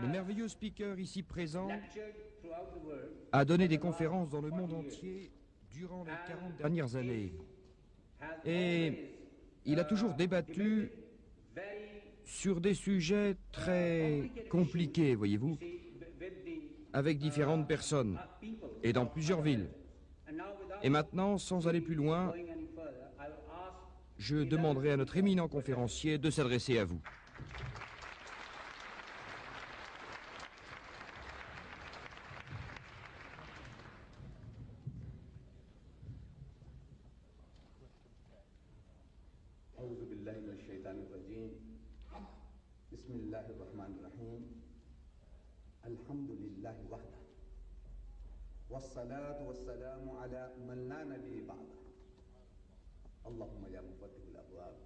Le merveilleux speaker ici présent a donné des conférences dans le monde entier durant les 40 dernières années. Et il a toujours débattu sur des sujets très compliqués, voyez-vous, avec différentes personnes et dans plusieurs villes. Et maintenant, sans aller plus loin, je demanderai à notre éminent conférencier de s'adresser à vous. والصلاة والسلام على من لا نبي بعده اللهم يا مفتح الأبواب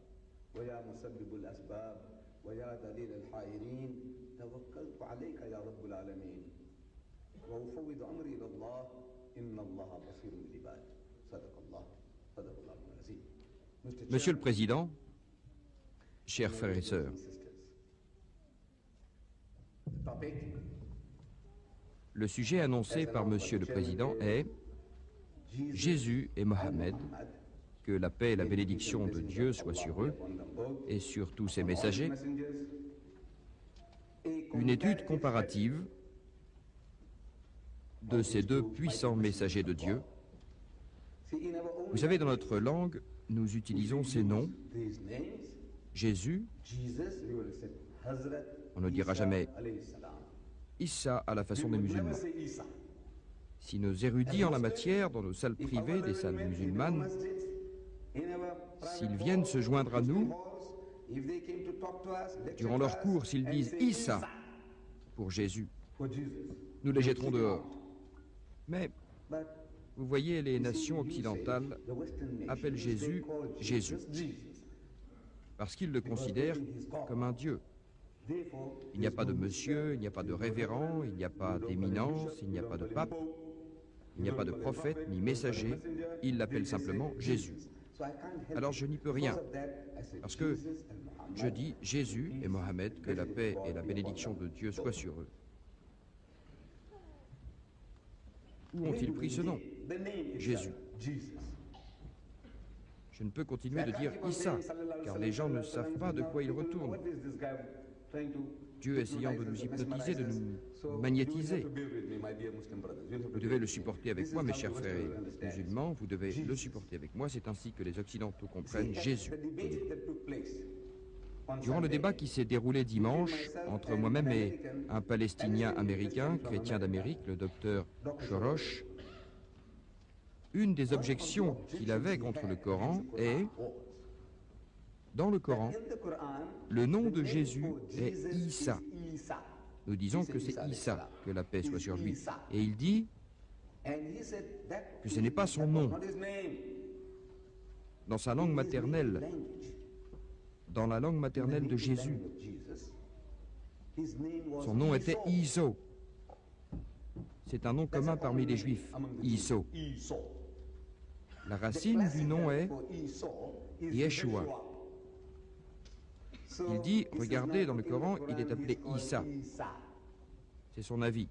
ويا مسبب الأسباب ويا دليل الحائرين توكلت عليك يا رب العالمين وأفوض أمري إلى الله إن الله بصير بالعباد صدق الله العظيم. Monsieur le Président, chers frères et sœurs, le sujet annoncé par Monsieur le Président est Jésus et Mohammed, que la paix et la bénédiction de Dieu soient sur eux et sur tous ses messagers. Une étude comparative de ces deux puissants messagers de Dieu. Vous savez, dans notre langue, nous utilisons ces noms. Jésus, on ne dira jamais Issa à la façon des musulmans. Si nos érudits en la matière, dans nos salles privées des salles musulmanes, s'ils viennent se joindre à nous, durant leur cours, s'ils disent Issa pour Jésus, nous les jetterons dehors. Mais, vous voyez, les nations occidentales appellent Jésus Jésus, parce qu'ils le considèrent comme un Dieu. Il n'y a pas de monsieur, il n'y a pas de révérend, il n'y a pas d'éminence, il n'y a pas de pape, il n'y a pas de prophète ni messager, ils l'appellent simplement Jésus. Alors je n'y peux rien, parce que je dis Jésus et Mohammed, que la paix et la bénédiction de Dieu soient sur eux. Où ont-ils pris ce nom? Jésus. Je ne peux continuer de dire Issa, car les gens ne savent pas de quoi il retourne. Dieu essayant de nous hypnotiser, de nous magnétiser. Vous devez le supporter avec moi, mes chers frères et musulmans, vous devez le supporter avec moi, c'est ainsi que les Occidentaux comprennent Jésus. Durant le débat qui s'est déroulé dimanche entre moi-même et un Palestinien américain, chrétien d'Amérique, le docteur Shorosh, une des objections qu'il avait contre le Coran est: dans le Coran, le nom de Jésus est Issa. Nous disons que c'est Issa, que la paix soit sur lui. Et il dit que ce n'est pas son nom. Dans sa langue maternelle, dans la langue maternelle de Jésus, son nom était Iso. C'est un nom commun parmi les Juifs, Iso. La racine du nom est Yeshua. Il dit, regardez, dans le Coran, il est appelé Issa. C'est son avis.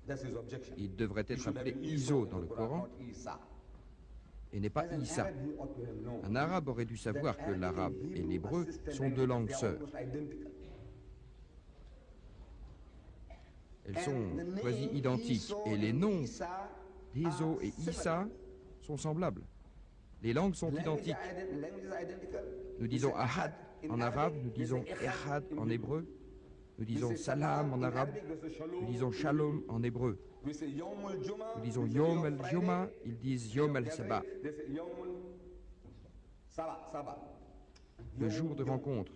Il devrait être appelé Iso dans le Coran et n'est pas Issa. Un arabe aurait dû savoir que l'arabe et l'hébreu sont deux langues sœurs. Elles sont quasi identiques et les noms Iso et Issa sont semblables. Les langues sont identiques. Nous disons Ahad en arabe, nous disons Ehad en hébreu, nous disons Salam en arabe, nous disons Shalom en hébreu. Nous disons Yom el-Juma, ils disent Yom el-Saba. Le jour de rencontre,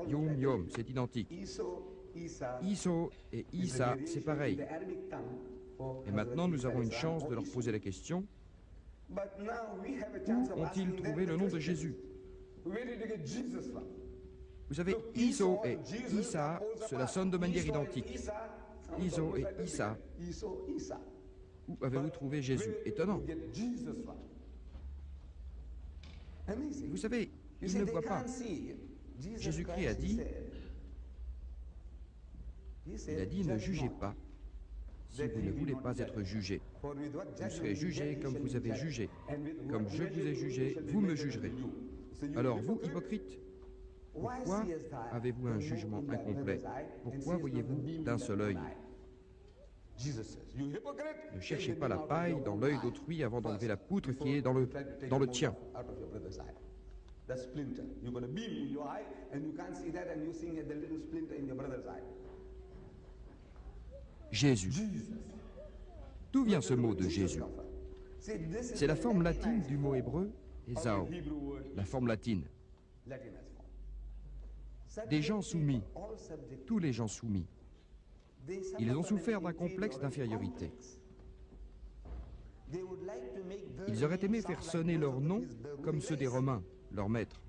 Yom Yom, c'est identique. Iso et Issa, c'est pareil. Et maintenant, nous avons une chance de leur poser la question: où ont-ils trouvé le nom de Jésus? Vous savez, Iso et Issa, cela sonne de manière identique. Iso et Issa. Où avez-vous trouvé Jésus? Étonnant. Vous savez, ils ne voient pas. Jésus-Christ a dit, ne jugez pas si vous ne voulez pas être jugés. Vous serez jugés comme vous avez jugé. Comme je vous ai jugé, vous me jugerez. Alors vous, hypocrites, pourquoi avez-vous un jugement incomplet? Pourquoi voyez-vous d'un seul œil? Ne cherchez pas la paille dans l'œil d'autrui avant d'enlever la poutre qui est dans le tien. Jésus. D'où vient ce mot de Jésus? C'est la forme latine du mot hébreu Esau, la forme latine. Des gens soumis, tous les gens soumis. Ils ont souffert d'un complexe d'infériorité. Ils auraient aimé faire sonner leurs noms comme ceux des Romains, leurs maîtres.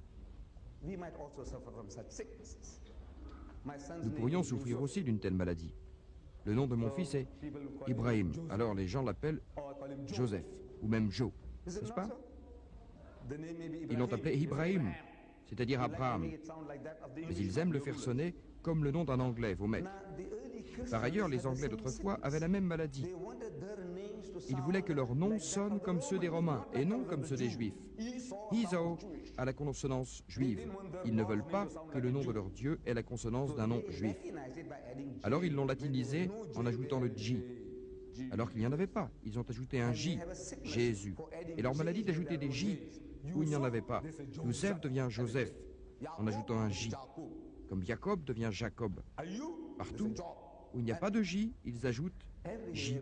Nous pourrions souffrir aussi d'une telle maladie. Le nom de mon fils est Ibrahim. Alors les gens l'appellent Joseph, ou même Joe, n'est-ce pas? Ils l'ont appelé Ibrahim, c'est-à-dire Abraham. Mais ils aiment le faire sonner comme le nom d'un Anglais, vos maîtres. Par ailleurs, les Anglais d'autrefois avaient la même maladie. Ils voulaient que leurs noms sonnent comme ceux des Romains et non comme ceux des Juifs. Esau a la consonance juive. Ils ne veulent pas que le nom de leur Dieu ait la consonance d'un nom juif. Alors ils l'ont latinisé en ajoutant le J. Alors qu'il n'y en avait pas. Ils ont ajouté un J, Jésus. Et leur maladie d'ajouter des J où il n'y en avait pas. Youssef devient Joseph en ajoutant un J. Comme Jacob devient Jacob. Partout où il n'y a pas de J, ils ajoutent J,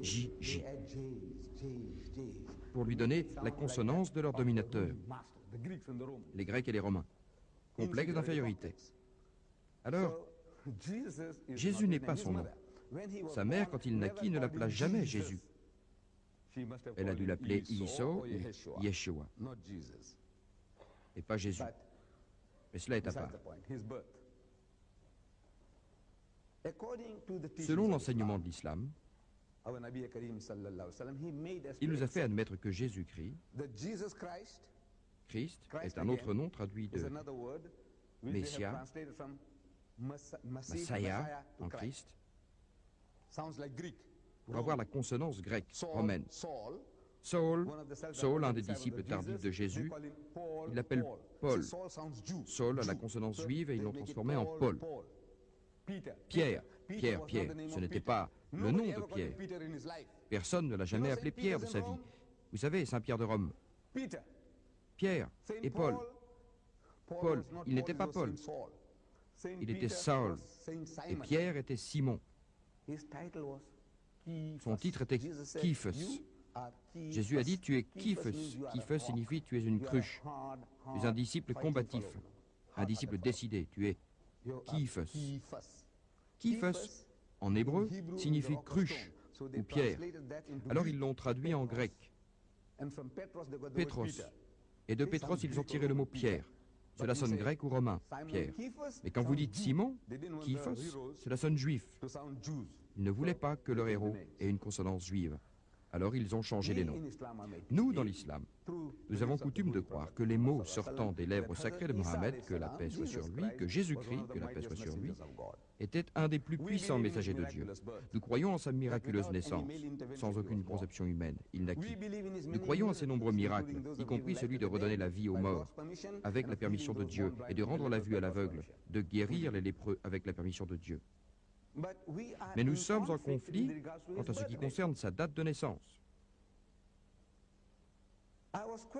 J, J, pour lui donner la consonance de leur dominateur, les Grecs et les Romains. Complexe d'infériorité. Alors, Jésus n'est pas son nom. Sa mère, quand il naquit, ne l'appela jamais Jésus. Elle a dû l'appeler Iso ou Yeshua, et pas Jésus. Mais cela est à part. Selon l'enseignement de l'islam, il nous a fait admettre que Jésus-Christ, Christ, est un autre nom traduit de Messia, Messiah en Christ, pour avoir la consonance grecque, romaine. Saul, un des disciples tardifs de Jésus, il l'appelle Paul. Saul a la consonance juive et ils l'ont transformé en Paul. Pierre, ce n'était pas le nom de Pierre. Personne ne l'a jamais appelé Pierre de sa vie. Vous savez, Saint-Pierre de Rome. Pierre et Paul. Paul, il n'était pas Paul. Il était Saul. Et Pierre était Simon. Son titre était Képhas. Jésus a dit, tu es Képhas. Képhas signifie tu es une cruche. Tu es un disciple combatif, un disciple décidé. Tu es Képhas. Képhas, en hébreu, signifie cruche ou pierre. Alors ils l'ont traduit en grec. Pétros. Et de Pétros, ils ont tiré le mot pierre. Cela sonne grec ou romain, pierre. Mais quand vous dites Simon, Képhas, cela sonne juif. Ils ne voulaient pas que leur héros ait une consonance juive. Alors ils ont changé les noms. Nous, dans l'islam, nous avons coutume de croire que les mots sortant des lèvres sacrées de Mohammed, que la paix soit sur lui, que Jésus-Christ, que la paix soit sur lui, était un des plus puissants messagers de Dieu. Nous croyons en sa miraculeuse naissance, sans aucune conception humaine. Il naquit. Nous croyons à ses nombreux miracles, y compris celui de redonner la vie aux morts, avec la permission de Dieu, et de rendre la vue à l'aveugle, de guérir les lépreux avec la permission de Dieu. Mais nous sommes en conflit quant à ce qui concerne sa date de naissance.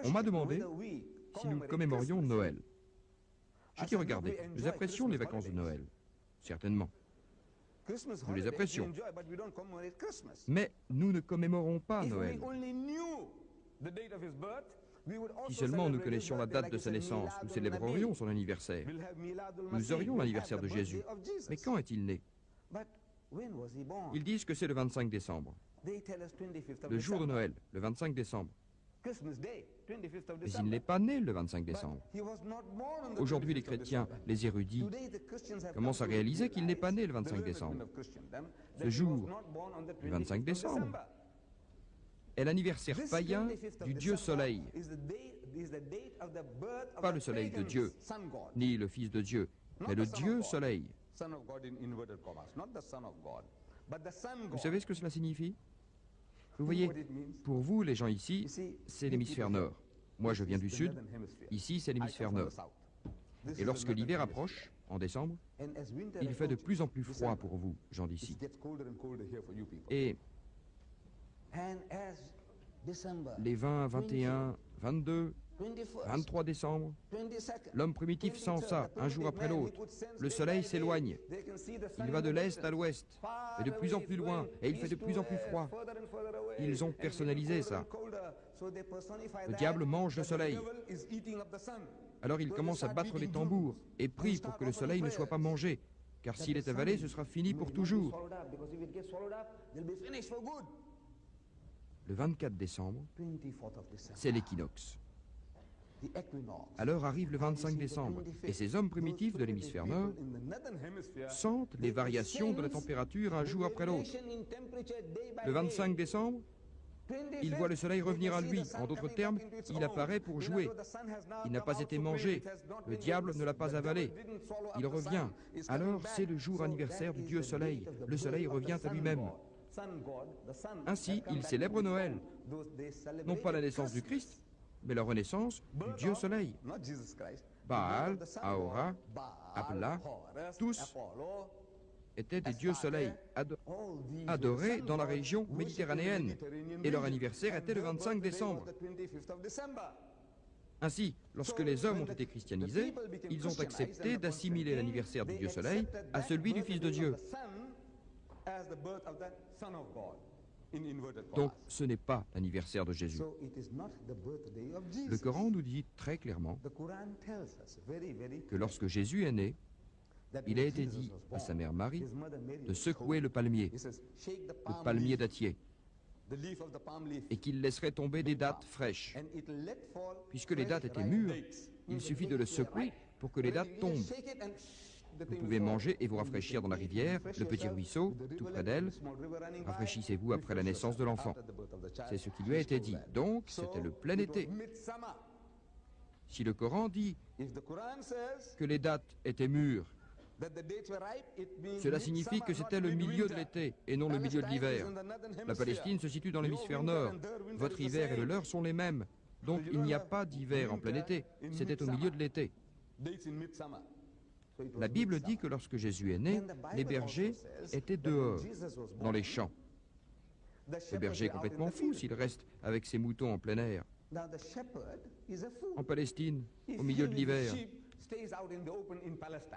On m'a demandé si nous commémorions Noël. J'ai dit, regardez, nous apprécions les vacances de Noël, certainement. Nous les apprécions. Mais nous ne commémorons pas Noël. Si seulement nous connaissions la date de sa naissance, nous célébrerions son anniversaire. Nous aurions l'anniversaire de Jésus. Mais quand est-il né? Ils disent que c'est le 25 décembre. Le jour de Noël, le 25 décembre. Mais il n'est pas né le 25 décembre. Aujourd'hui, les chrétiens, les érudits, commencent à réaliser qu'il n'est pas né le 25 décembre. Ce jour, le 25 décembre, est l'anniversaire païen du Dieu Soleil. Pas le Soleil de Dieu, ni le Fils de Dieu, mais le Dieu Soleil. Vous savez ce que cela signifie? Vous voyez, pour vous, les gens ici, c'est l'hémisphère nord. Moi, je viens du sud. Ici, c'est l'hémisphère nord. Et lorsque l'hiver approche, en décembre, il fait de plus en plus froid pour vous, gens d'ici. Et les 20, 21, 22, 23 décembre, l'homme primitif sent ça, un jour après l'autre. Le soleil s'éloigne. Il va de l'est à l'ouest, et de plus en plus loin, et il fait de plus en plus froid. Ils ont personnalisé ça. Le diable mange le soleil. Alors il commence à battre les tambours et prie pour que le soleil ne soit pas mangé, car s'il est avalé, ce sera fini pour toujours. Le 24 décembre, c'est l'équinoxe. Alors arrive le 25 décembre, et ces hommes primitifs de l'hémisphère nord sentent les variations de la température un jour après l'autre. Le 25 décembre, il voit le soleil revenir à lui. En d'autres termes, il apparaît pour jouer. Il n'a pas été mangé. Le diable ne l'a pas avalé. Il revient. Alors, c'est le jour anniversaire du Dieu Soleil. Le soleil revient à lui-même. Ainsi, ils célèbrent Noël. Non pas la naissance du Christ, mais la renaissance du Dieu Soleil. Baal, Ahura, Apla, tous étaient des dieux soleils adorés dans la région méditerranéenne, et leur anniversaire était le 25 décembre. Ainsi, lorsque les hommes ont été christianisés, ils ont accepté d'assimiler l'anniversaire du Dieu Soleil à celui du Fils de Dieu. Donc, ce n'est pas l'anniversaire de Jésus. Le Coran nous dit très clairement que lorsque Jésus est né, il a été dit à sa mère Marie de secouer le palmier dattier, et qu'il laisserait tomber des dattes fraîches. Puisque les dattes étaient mûres, il suffit de le secouer pour que les dattes tombent. Vous pouvez manger et vous rafraîchir dans la rivière, le petit ruisseau, tout près d'elle. Rafraîchissez-vous après la naissance de l'enfant. C'est ce qui lui a été dit. Donc, c'était le plein été. Si le Coran dit que les dattes étaient mûres, cela signifie que c'était le milieu de l'été et non le milieu de l'hiver. La Palestine se situe dans l'hémisphère nord. Votre hiver et le leur sont les mêmes. Donc il n'y a pas d'hiver en plein été. C'était au milieu de l'été. La Bible dit que lorsque Jésus est né, les bergers étaient dehors, dans les champs. Le berger est complètement fou s'il reste avec ses moutons en plein air. En Palestine, au milieu de l'hiver,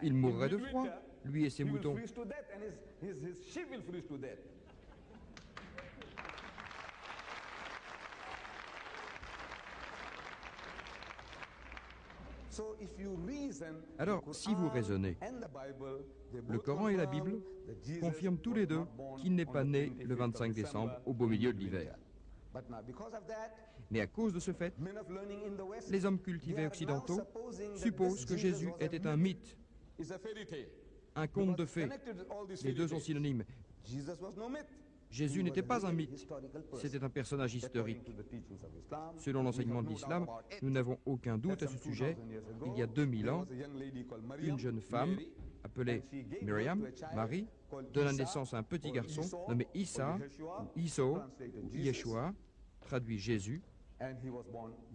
il mourrait de froid, lui et ses moutons. Alors, si vous raisonnez, le Coran et la Bible confirment tous les deux qu'il n'est pas né le 25 décembre au beau milieu de l'hiver. Mais à cause de ce fait, les hommes cultivés occidentaux supposent que Jésus était un mythe, un conte de fées. Les deux sont synonymes. Jésus n'était pas un mythe, c'était un personnage historique. Selon l'enseignement de l'islam, nous n'avons aucun doute à ce sujet. Il y a 2000 ans, une jeune femme, appelée Myriam, Marie, donne naissance à un petit garçon nommé Issa, ou Iso, ou Yeshua, traduit Jésus,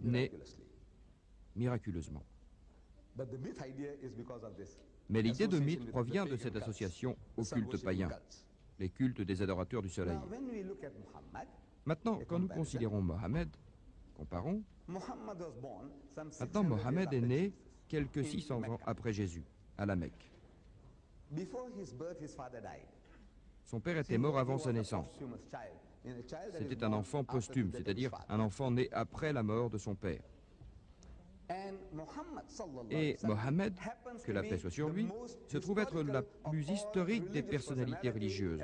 né miraculeusement. Mais l'idée de mythe provient de cette association au culte païen, les cultes des adorateurs du soleil. Maintenant, quand nous considérons Mohammed, comparons, maintenant Mohammed est né quelques 600 ans après Jésus, à la Mecque. Son père était mort avant sa naissance. C'était un enfant posthume, c'est-à-dire un enfant né après la mort de son père. Et Mohammed, que la paix soit sur lui, se trouve être la plus historique des personnalités religieuses.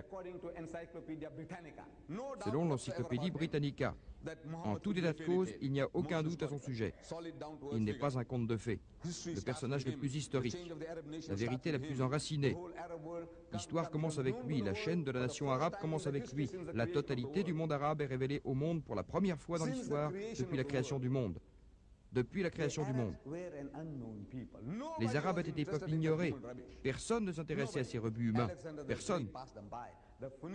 Selon l'encyclopédie Britannica, en tout état de cause, il n'y a aucun doute à son sujet. Il n'est pas un conte de fées, le personnage le plus historique, la vérité la plus enracinée. L'histoire commence avec lui, la chaîne de la nation arabe commence avec lui. La totalité du monde arabe est révélée au monde pour la première fois dans l'histoire depuis la création du monde. Depuis la création du monde. Les Arabes étaient des peuples ignorés. Personne ne s'intéressait à ces rebuts humains. Personne.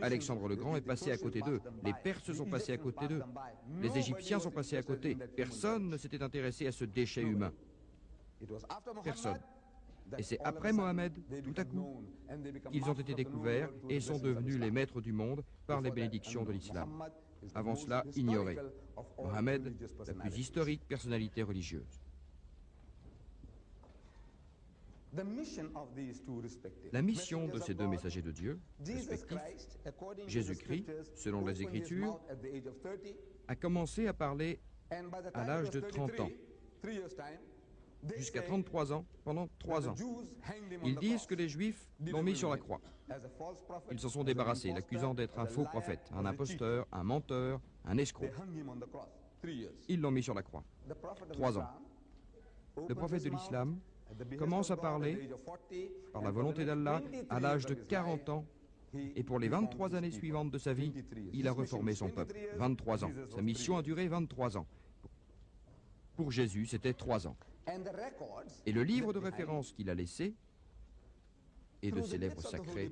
Alexandre le Grand est passé à côté d'eux. Les Perses sont passés à côté d'eux. Les Égyptiens sont passés à côté. Personne ne s'était intéressé à ce déchet humain. Personne. Et c'est après Mohammed, tout à coup, qu'ils ont été découverts et sont devenus les maîtres du monde par les bénédictions de l'islam. Avant cela, ignorés. Mohammed, la plus historique personnalité religieuse. La mission de ces deux messagers de Dieu, respectifs, Jésus-Christ, selon les Écritures, a commencé à parler à l'âge de 30 ans. Jusqu'à 33 ans, pendant 3 ans. Ils disent que les Juifs l'ont mis sur la croix. Ils s'en sont débarrassés, l'accusant d'être un faux prophète, un imposteur, un menteur, un escroc. Ils l'ont mis sur la croix. 3 ans. Le prophète de l'islam commence à parler, par la volonté d'Allah, à l'âge de 40 ans, et pour les 23 années suivantes de sa vie, il a reformé son peuple. 23 ans. Sa mission a duré 23 ans. Pour Jésus, c'était 3 ans. Et le livre de référence qu'il a laissé est de ses lèvres sacrées.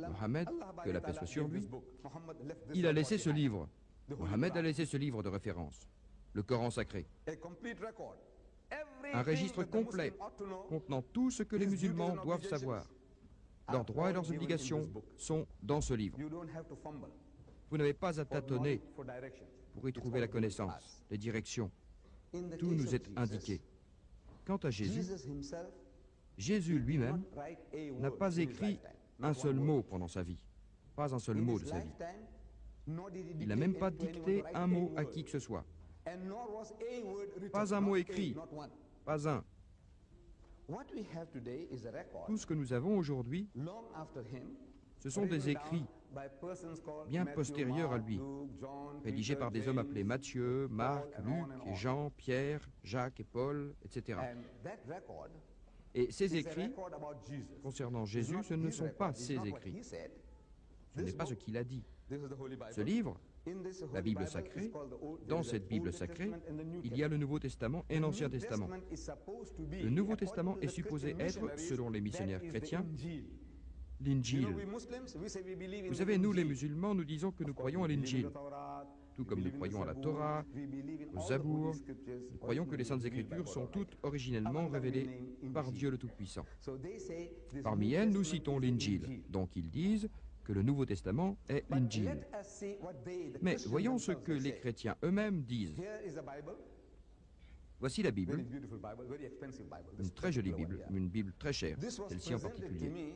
Mohammed, que la paix soit sur lui, il a laissé ce livre. Mohammed a laissé ce livre de référence, le Coran sacré. Un registre complet contenant tout ce que les musulmans doivent savoir. Leurs droits et leurs obligations sont dans ce livre. Vous n'avez pas à tâtonner pour y trouver la connaissance, les directions. Tout nous est indiqué. Quant à Jésus, Jésus lui-même n'a pas écrit un seul mot pendant sa vie. Pas un seul mot de sa vie. Il n'a même pas dicté un mot à qui que ce soit. Pas un mot écrit. Pas un. Tout ce que nous avons aujourd'hui, ce sont des écrits bien postérieurs à lui, rédigés par des hommes appelés Matthieu, Marc, Luc, et Jean, Pierre, Jacques et Paul, etc. Et ces écrits concernant Jésus, ce ne sont pas ses écrits. Ce n'est pas ce qu'il a dit. Ce livre, la Bible sacrée, dans cette Bible sacrée, il y a le Nouveau Testament et l'Ancien Testament. Le Nouveau Testament est supposé être, selon les missionnaires chrétiens, l'Injil. Vous savez, nous les musulmans, nous disons que nous croyons à l'Injil. Tout comme nous croyons à la Torah, au Zabour, nous croyons que les Saintes Écritures sont toutes originellement révélées par Dieu le Tout-Puissant. Parmi elles, nous citons l'Injil. Donc ils disent que le Nouveau Testament est l'Injil. Mais voyons ce que les chrétiens eux-mêmes disent. Voici la Bible, une très jolie Bible, une Bible très chère, celle-ci en particulier,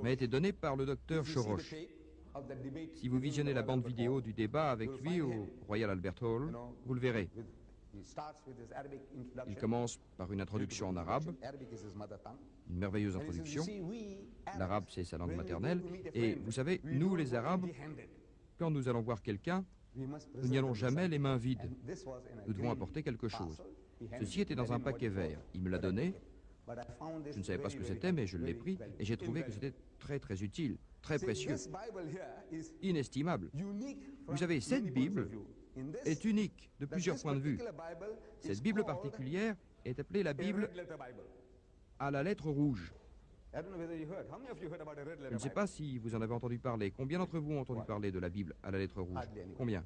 m'a été donnée par le docteur Shorosh. Si vous visionnez la bande vidéo du débat avec lui au Royal Albert Hall, vous le verrez. Il commence par une introduction en arabe, une merveilleuse introduction. L'arabe, c'est sa langue maternelle. Et vous savez, nous les Arabes, quand nous allons voir quelqu'un, nous n'y allons jamais les mains vides. Nous devons apporter quelque chose. Ceci était dans un paquet vert. Il me l'a donné. Je ne savais pas ce que c'était, mais je l'ai pris et j'ai trouvé que c'était très très utile, très précieux, inestimable. Vous savez, cette Bible est unique de plusieurs points de vue. Cette Bible particulière est appelée la Bible à la lettre rouge. Je ne sais pas si vous en avez entendu parler. Combien d'entre vous ont entendu parler de la Bible à la lettre rouge? Combien?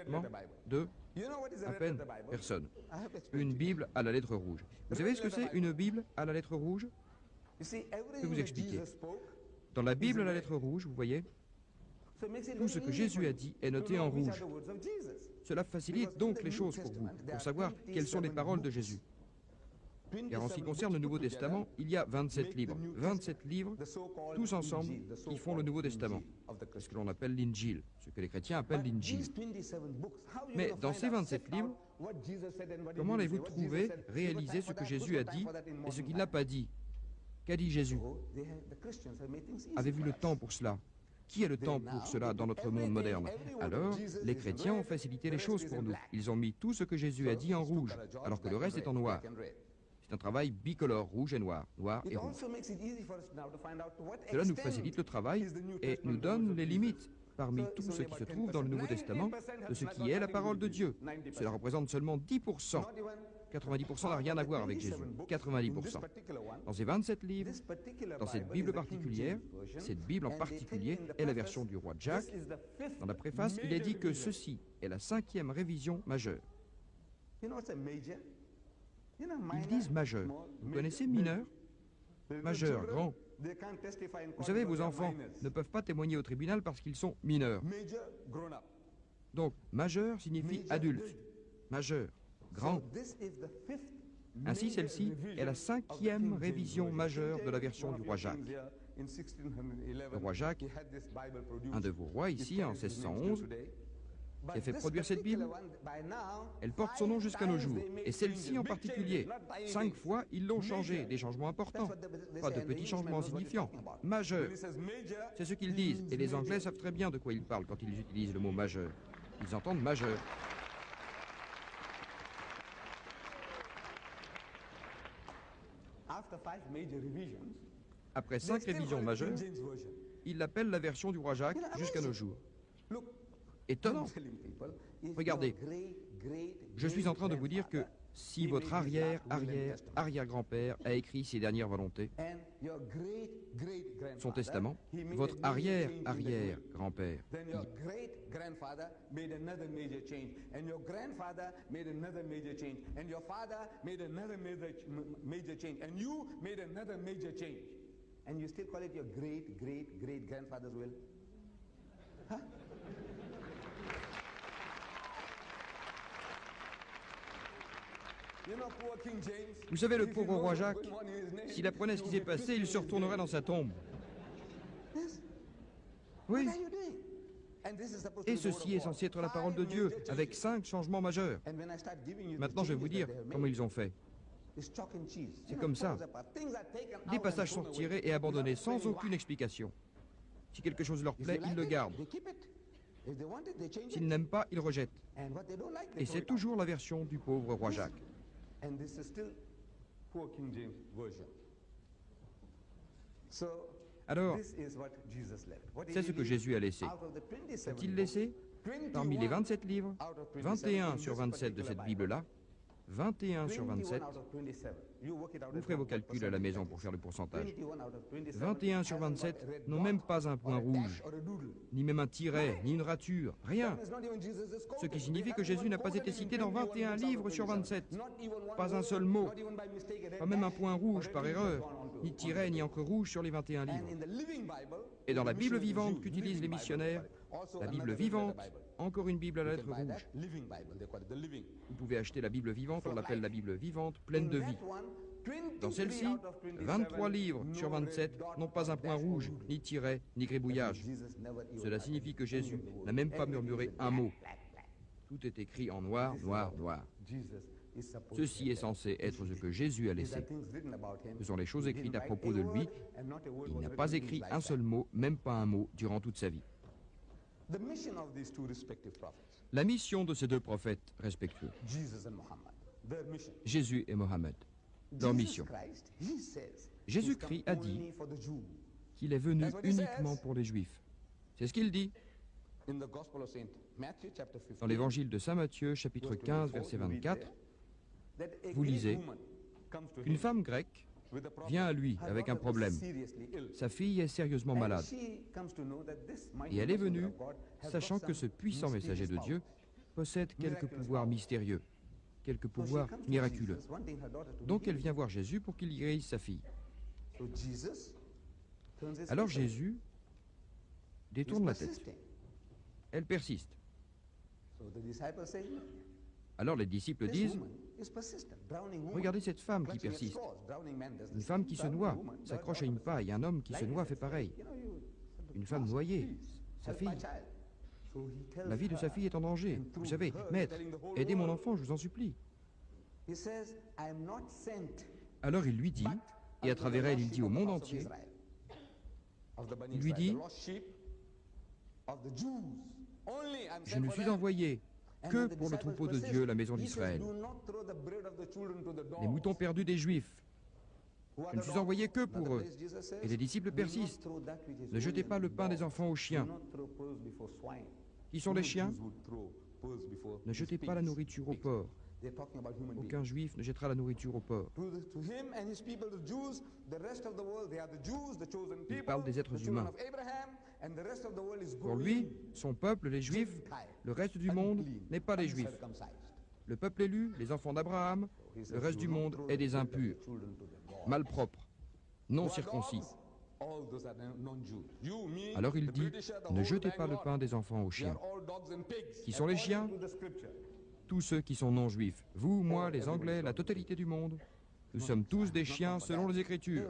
Non? 2? À peine? Personne. Une Bible à la lettre rouge. Vous savez ce que c'est une Bible à la lettre rouge? Je vais vous expliquer. Dans la Bible à la lettre rouge, vous voyez, tout ce que Jésus a dit est noté en rouge. Cela facilite donc les choses pour vous, pour savoir quelles sont les paroles de Jésus. Car en ce qui concerne le Nouveau Testament, il y a 27 livres. 27 livres, tous ensemble, qui font le Nouveau Testament. C'est ce que l'on appelle l'Injil, ce que les chrétiens appellent l'Injil. Mais dans ces 27 livres, Comment allez-vous trouver, réaliser ce que Jésus a dit et ce qu'il n'a pas dit? Qu'a dit Jésus? Avez-vous le temps pour cela? Qui a le temps pour cela dans notre monde moderne? Alors, les chrétiens ont facilité les choses pour nous. Ils ont mis tout ce que Jésus a dit en rouge, alors que le reste est en noir. C'est un travail bicolore, rouge et noir, noir et rouge. Cela nous facilite le travail et nous donne les limites parmi tout ce qui se trouve dans le Nouveau Testament de ce qui est la parole de Dieu. Cela représente seulement 10%. 90% n'a rien à voir avec Jésus. 90%. Dans ces 27 livres, dans cette Bible particulière, cette Bible en particulier est la version du roi Jacques. Dans la préface, il est dit que ceci est la 5e révision majeure. Ils disent majeur. Vous connaissez mineur? Majeur, grand. Vous savez, vos enfants ne peuvent pas témoigner au tribunal parce qu'ils sont mineurs. Donc, majeur signifie adulte. Majeur, grand. Ainsi, celle-ci est la 5e révision majeure de la version du roi Jacques. Le roi Jacques, un de vos rois ici, en 1611, qui a fait produire cette Bible, elle porte son nom jusqu'à nos jours. Et celle-ci en particulier, 5 fois, ils l'ont changée, des changements importants. Pas de petits changements insignifiants, majeurs. C'est ce qu'ils disent. Et les Anglais savent très bien de quoi ils parlent quand ils utilisent le mot majeur. Ils entendent majeur. Après 5 révisions majeures, ils l'appellent la version du roi Jacques jusqu'à nos jours. Étonnant. Regardez, je suis en train de vous dire que si votre arrière-arrière-arrière-grand-père a écrit ses dernières volontés, son testament, votre arrière-arrière-grand-père, and you still call it your great-great-great-grandfather's will? Huh? Vous savez, le pauvre roi Jacques, s'il apprenait ce qui s'est passé, il se retournerait dans sa tombe. Oui. Et ceci est censé être la parole de Dieu, avec 5 changements majeurs. Maintenant, je vais vous dire comment ils ont fait. C'est comme ça. Des passages sont tirés et abandonnés sans aucune explication. Si quelque chose leur plaît, ils le gardent. S'ils n'aiment pas, ils rejettent. Et c'est toujours la version du pauvre roi Jacques. Alors, c'est ce que Jésus a laissé. A-t-il laissé, parmi les 27 livres, 21 sur 27 de cette Bible-là, 21 sur 27, vous ferez vos calculs à la maison pour faire le pourcentage. 21 sur 27 n'ont même pas un point rouge, ni même un tiret, ni une rature, rien. Ce qui signifie que Jésus n'a pas été cité dans 21 livres sur 27. Pas un seul mot, pas même un point rouge par erreur, ni tiret, ni encre rouge sur les 21 livres. Et dans la Bible vivante qu'utilisent les missionnaires, la Bible vivante, encore une Bible à la lettre rouge. Vous pouvez acheter la Bible vivante, on l'appelle la Bible vivante, pleine de vie. Dans celle-ci, 23 livres sur 27 n'ont pas un point rouge, ni tiret, ni gribouillage. Cela signifie que Jésus n'a même pas murmuré un mot. Tout est écrit en noir, noir, noir. Ceci est censé être ce que Jésus a laissé. Ce sont les choses écrites à propos de lui. Il n'a pas écrit un seul mot, même pas un mot, durant toute sa vie. La mission de ces 2 prophètes respectueux, Jésus et Mohammed, leur mission. Jésus-Christ a dit qu'il est venu uniquement pour les Juifs. C'est ce qu'il dit. Dans l'évangile de Saint Matthieu, chapitre 15, verset 24, vous lisez qu'une femme grecque vient à lui avec un problème. Sa fille est sérieusement malade. Et elle est venue, sachant que ce puissant messager de Dieu possède quelques pouvoirs mystérieux, quelques pouvoirs miraculeux. Donc elle vient voir Jésus pour qu'il guérisse sa fille. Alors Jésus détourne la tête. Elle persiste. Alors les disciples disent, regardez cette femme qui persiste. Une femme qui se noie, s'accroche à une paille. Un homme qui se noie fait pareil. Une femme noyée, sa fille. La vie de sa fille est en danger. Vous savez, maître, aidez mon enfant, je vous en supplie. Alors il lui dit, et à travers elle, il dit au monde entier, il lui dit, je ne suis envoyé que pour le troupeau de Dieu, la maison d'Israël. Les moutons perdus des Juifs. Je ne suis envoyé que pour eux. Et les disciples persistent. Ne jetez pas le pain des enfants aux chiens. Qui sont les chiens? Ne jetez pas la nourriture aux porcs. Aucun juif ne jettera la nourriture aux porcs. Il parle des êtres humains. Pour lui, son peuple, les juifs, le reste du monde n'est pas les juifs. Le peuple élu, les enfants d'Abraham, le reste du monde est des impurs, malpropres, non circoncis. Alors il dit, ne jetez pas le pain des enfants aux chiens. Qui sont les chiens? Tous ceux qui sont non-juifs. Vous, moi, les Anglais, la totalité du monde. Nous sommes tous des chiens selon les Écritures.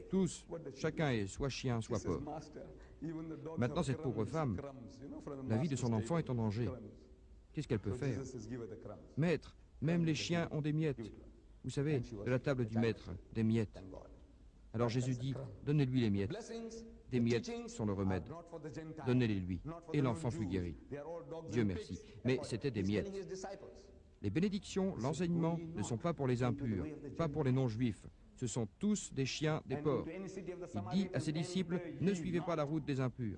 Tous, chacun est soit chien, soit porc. Maintenant, cette pauvre femme, la vie de son enfant est en danger. Qu'est-ce qu'elle peut faire? Maître, même les chiens ont des miettes. Vous savez, de la table du maître, des miettes. Alors Jésus dit, donnez-lui les miettes. Des miettes sont le remède. Donnez-les lui. Et l'enfant fut guéri. Dieu merci. Mais c'était des miettes. Les bénédictions, l'enseignement ne sont pas pour les impurs, pas pour les non-juifs. Ce sont tous des chiens, des porcs. Il dit à ses disciples, ne suivez pas la route des impurs.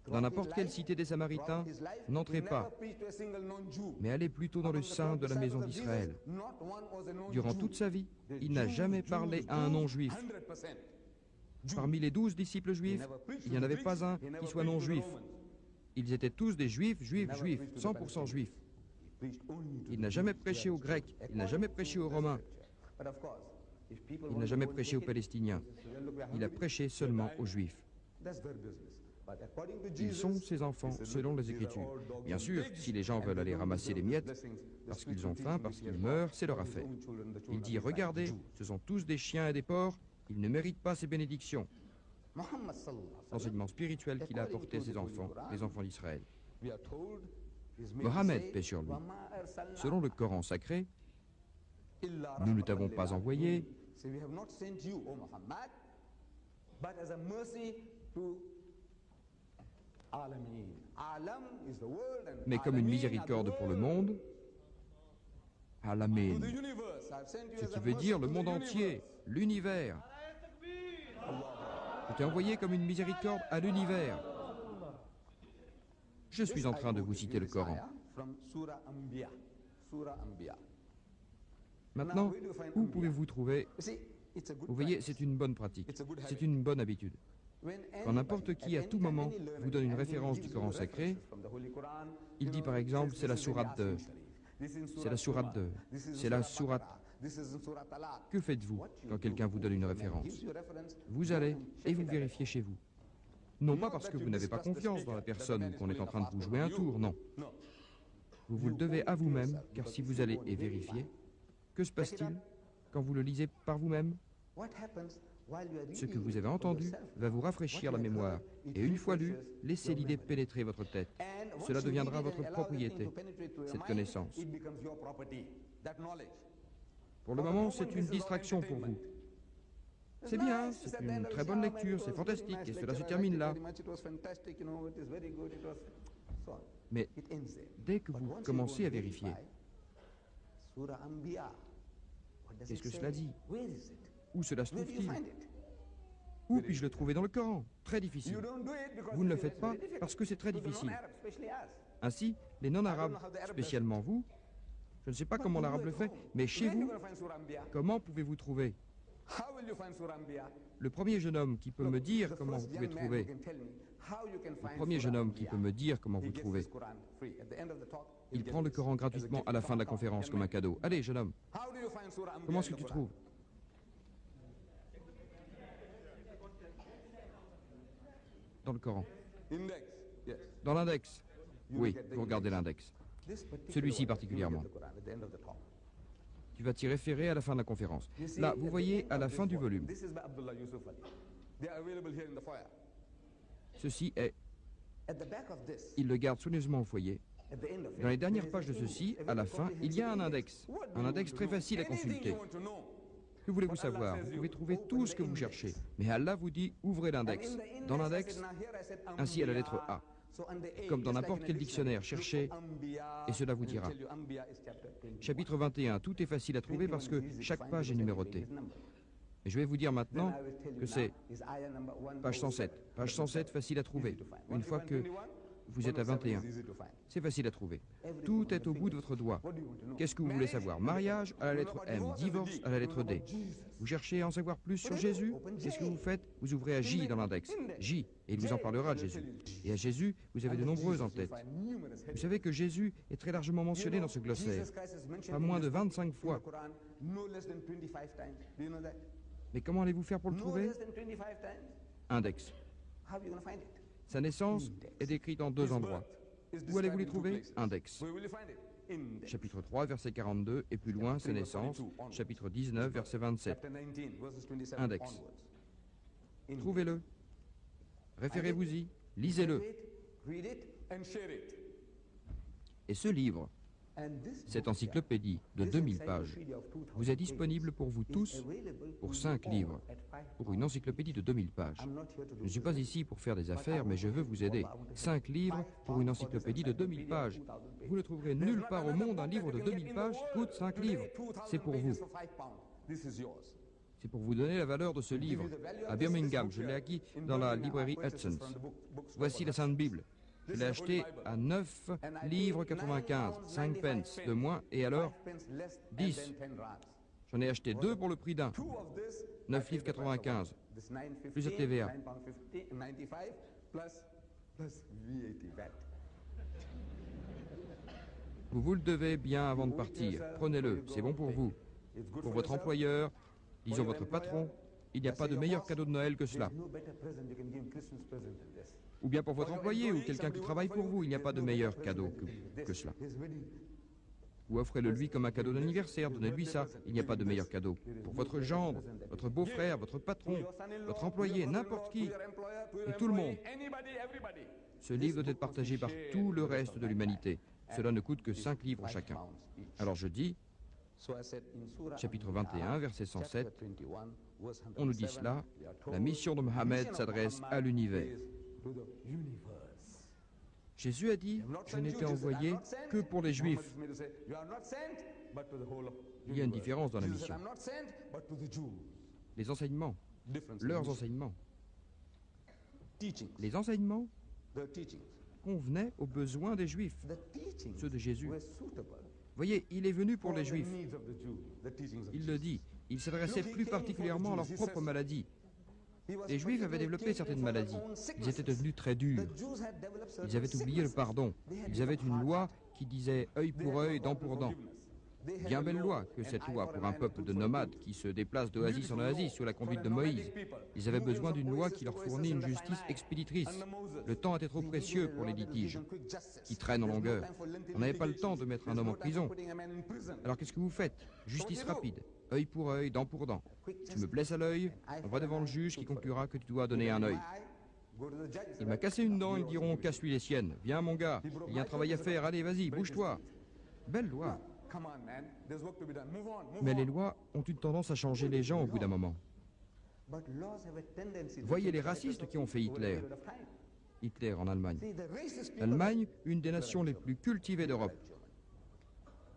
Dans n'importe quelle cité des Samaritains, n'entrez pas, mais allez plutôt dans le sein de la maison d'Israël. Durant toute sa vie, il n'a jamais parlé à un non-juif. Parmi les 12 disciples juifs, il n'y en avait pas un qui soit non-juif. Ils étaient tous des juifs, juifs, juifs, 100% juifs. Il n'a jamais prêché aux Grecs, il n'a jamais prêché aux Romains, il n'a jamais prêché aux Palestiniens. Il a prêché seulement aux Juifs. Ils sont ses enfants, selon les Écritures. Bien sûr, si les gens veulent aller ramasser les miettes, parce qu'ils ont faim, parce qu'ils meurent, c'est leur affaire. Il dit, regardez, ce sont tous des chiens et des porcs, ils ne méritent pas ces bénédictions. L'enseignement spirituel qu'il a apporté à ses enfants, les enfants d'Israël. Mohammed, paix sur lui. Selon le Coran sacré, nous ne t'avons pas envoyé mais comme une miséricorde pour le monde, Alamin, ce qui veut dire le monde entier, l'univers. Je t'ai envoyé comme une miséricorde à l'univers. Je suis en train de vous citer le Coran. Maintenant, où pouvez-vous trouver... Vous voyez, c'est une bonne pratique, c'est une bonne habitude. Quand n'importe qui, à tout moment, vous donne une référence du Coran sacré, il dit par exemple, c'est la sourate de... C'est la sourate de... C'est la sourate... Que faites-vous quand quelqu'un vous donne une référence? Vous allez et vous vérifiez chez vous. Non pas parce que vous n'avez pas confiance dans la personne ou qu'on est en train de vous jouer un tour, non. Vous vous le devez à vous-même, car si vous allez et vérifiez, que se passe-t-il quand vous le lisez par vous-même? Ce que vous avez entendu va vous rafraîchir la mémoire, et une fois lu, laissez l'idée pénétrer votre tête. Cela deviendra votre propriété, cette connaissance. Pour le moment, c'est une distraction pour vous. C'est bien, c'est une très bonne lecture, c'est fantastique, et cela se termine là. Mais dès que vous commencez à vérifier, qu'est-ce que cela dit? Où cela se trouve-t-il? Où puis-je le trouver dans le Coran? Très difficile. Vous ne le faites pas parce que c'est très difficile. Ainsi, les non-arabes, spécialement vous, je ne sais pas comment l'arabe le fait, mais chez vous, comment pouvez-vous trouver? Le premier jeune homme qui peut me dire comment vous pouvez trouver, le premier jeune homme qui peut me dire comment vous trouvez, il prend le Coran gratuitement à la fin de la conférence comme un cadeau. Allez, jeune homme, comment est-ce que tu trouves? Dans le Coran. Dans l'index. Oui, vous regardez l'index. Celui-ci particulièrement. Tu vas t'y référer à la fin de la conférence. Là, vous voyez, à la fin du volume. Ceci est... Il le garde soigneusement au foyer. Dans les dernières pages de ceci, à la fin, il y a un index très facile à consulter. Que voulez-vous savoir? Vous pouvez trouver tout ce que vous cherchez. Mais Allah vous dit, ouvrez l'index. Dans l'index, ainsi à la lettre A. Comme dans n'importe quel dictionnaire, cherchez et cela vous dira. Chapitre 21, tout est facile à trouver parce que chaque page est numérotée. Et je vais vous dire maintenant que c'est page 107. Page 107, facile à trouver. Une fois que vous êtes à 21, c'est facile à trouver. Tout est au bout de votre doigt. Qu'est-ce que vous voulez savoir? Mariage à la lettre M, divorce à la lettre D. Vous cherchez à en savoir plus sur Jésus? Qu'est-ce que vous faites? Vous ouvrez à J dans l'index. J, et il vous en parlera de Jésus. Et à Jésus, vous avez de nombreuses en tête. Vous savez que Jésus est très largement mentionné dans ce glossaire. Pas moins de 25 fois. Mais comment allez-vous faire pour le trouver? Index. Sa naissance est décrite en 2 endroits. Où allez-vous les trouver? Index. Chapitre 3, verset 42, et plus loin, sa naissance. Chapitre 19, verset 27. Index. Trouvez-le. Référez-vous-y. Lisez-le. Et ce livre, cette encyclopédie de 2000 pages, vous est disponible pour vous tous pour 5 livres, pour une encyclopédie de 2000 pages. Je ne suis pas ici pour faire des affaires, mais je veux vous aider. 5 livres pour une encyclopédie de 2000 pages. Vous ne trouverez nulle part au monde un livre de 2000 pages qui coûte 5 livres. C'est pour vous. C'est pour vous donner la valeur de ce livre. À Birmingham, je l'ai acquis dans la librairie Hudson's. Voici la Sainte Bible. Je l'ai acheté à 9 livres 95, 5 pence de moins, et alors 10. J'en ai acheté 2 pour le prix d'un. 9 livres 95, plus la TVA. Vous vous le devez bien avant de partir. Prenez-le, c'est bon pour vous. Pour votre employeur, disons votre patron, il n'y a pas de meilleur cadeau de Noël que cela. Ou bien pour votre employé ou quelqu'un qui travaille pour vous, il n'y a pas de meilleur cadeau que cela. Ou offrez-le lui comme un cadeau d'anniversaire, donnez-lui ça, il n'y a pas de meilleur cadeau. Pour votre gendre, votre beau-frère, votre patron, votre employé, n'importe qui, et tout le monde. Ce livre doit être partagé par tout le reste de l'humanité. Cela ne coûte que 5 livres chacun. Alors je dis, chapitre 21, verset 107, on nous dit cela, la mission de Mohammed s'adresse à l'univers. Jésus a dit, je n'étais envoyé que pour les Juifs. Il y a une différence dans la mission. Les enseignements, leurs enseignements. Les enseignements convenaient aux besoins des Juifs, ceux de Jésus. Voyez, il est venu pour les Juifs. Il le dit, il s'adressait plus particulièrement à leur propre maladie. Les Juifs avaient développé certaines maladies. Ils étaient devenus très durs. Ils avaient oublié le pardon. Ils avaient une loi qui disait œil pour œil, dent pour dent. Bien belle loi que cette loi pour un peuple de nomades qui se déplace d'oasis en oasis sous la conduite de Moïse. Ils avaient besoin d'une loi qui leur fournit une justice expéditrice. Le temps était trop précieux pour les litiges qui traînent en longueur. On n'avait pas le temps de mettre un homme en prison. Alors qu'est-ce que vous faites? Justice rapide. Œil pour œil, dent pour dent. Tu me blesses à l'œil, on va devant le juge qui conclura que tu dois donner un œil. Il m'a cassé une dent, ils diront casse-lui les siennes. Viens mon gars, il y a un travail à faire, allez vas-y, bouge-toi. Belle loi. Mais les lois ont une tendance à changer les gens au bout d'un moment. Voyez les racistes qui ont fait Hitler. Hitler en Allemagne. L'Allemagne, une des nations les plus cultivées d'Europe.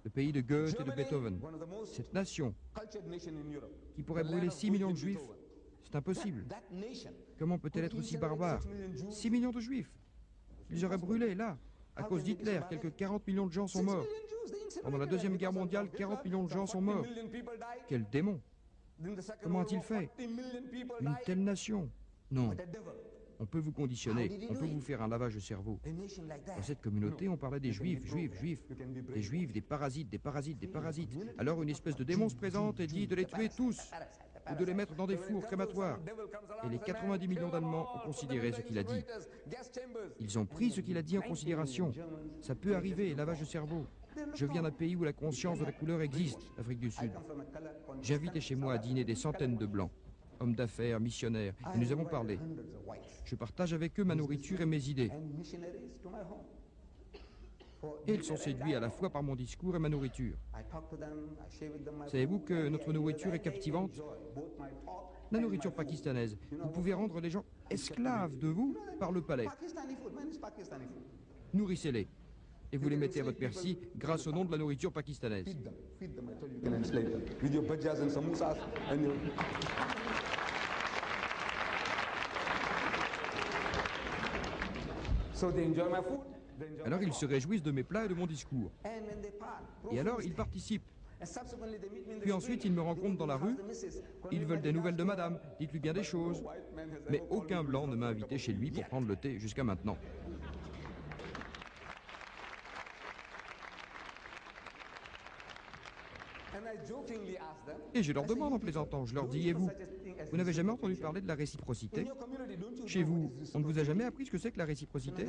Le pays de Goethe et de Beethoven. Cette nation qui pourrait brûler 6 millions de juifs, c'est impossible. Comment peut-elle être aussi barbare? 6 millions de juifs. Ils auraient brûlé, là. À cause d'Hitler, quelques 40 millions de gens sont morts. Pendant la Deuxième Guerre mondiale, 40 millions de gens sont morts. Quel démon! Comment a-t-il fait? Une telle nation? Non. On peut vous conditionner, on peut vous faire un lavage de cerveau. Dans cette communauté, on parlait des juifs, des juifs, des parasites, des parasites, des parasites. Alors une espèce de démon se présente et dit de les tuer tous, ou de les mettre dans des fours crématoires. Et les 90 millions d'Allemands ont considéré ce qu'il a dit. Ils ont pris ce qu'il a dit en considération. Ça peut arriver, lavage de cerveau. Je viens d'un pays où la conscience de la couleur existe, l'Afrique du Sud. J'ai invité chez moi à dîner des centaines de Blancs. hommes d'affaires, missionnaires, et nous avons parlé. Je partage avec eux ma nourriture et mes idées. Et ils sont séduits à la fois par mon discours et ma nourriture. Savez-vous que notre nourriture est captivante? La nourriture pakistanaise. Vous pouvez rendre les gens esclaves de vous par le palais. Nourrissez-les. Et vous les mettez à votre merci grâce au nom de la nourriture pakistanaise. Alors ils se réjouissent de mes plats et de mon discours. Et alors ils participent. Puis ensuite ils me rencontrent dans la rue. Ils veulent des nouvelles de madame. Dites-lui bien des choses. Mais aucun blanc ne m'a invité chez lui pour prendre le thé jusqu'à maintenant. Et je leur demande en plaisantant, je leur dis, et vous n'avez jamais entendu parler de la réciprocité? Chez vous, on ne vous a jamais appris ce que c'est que la réciprocité?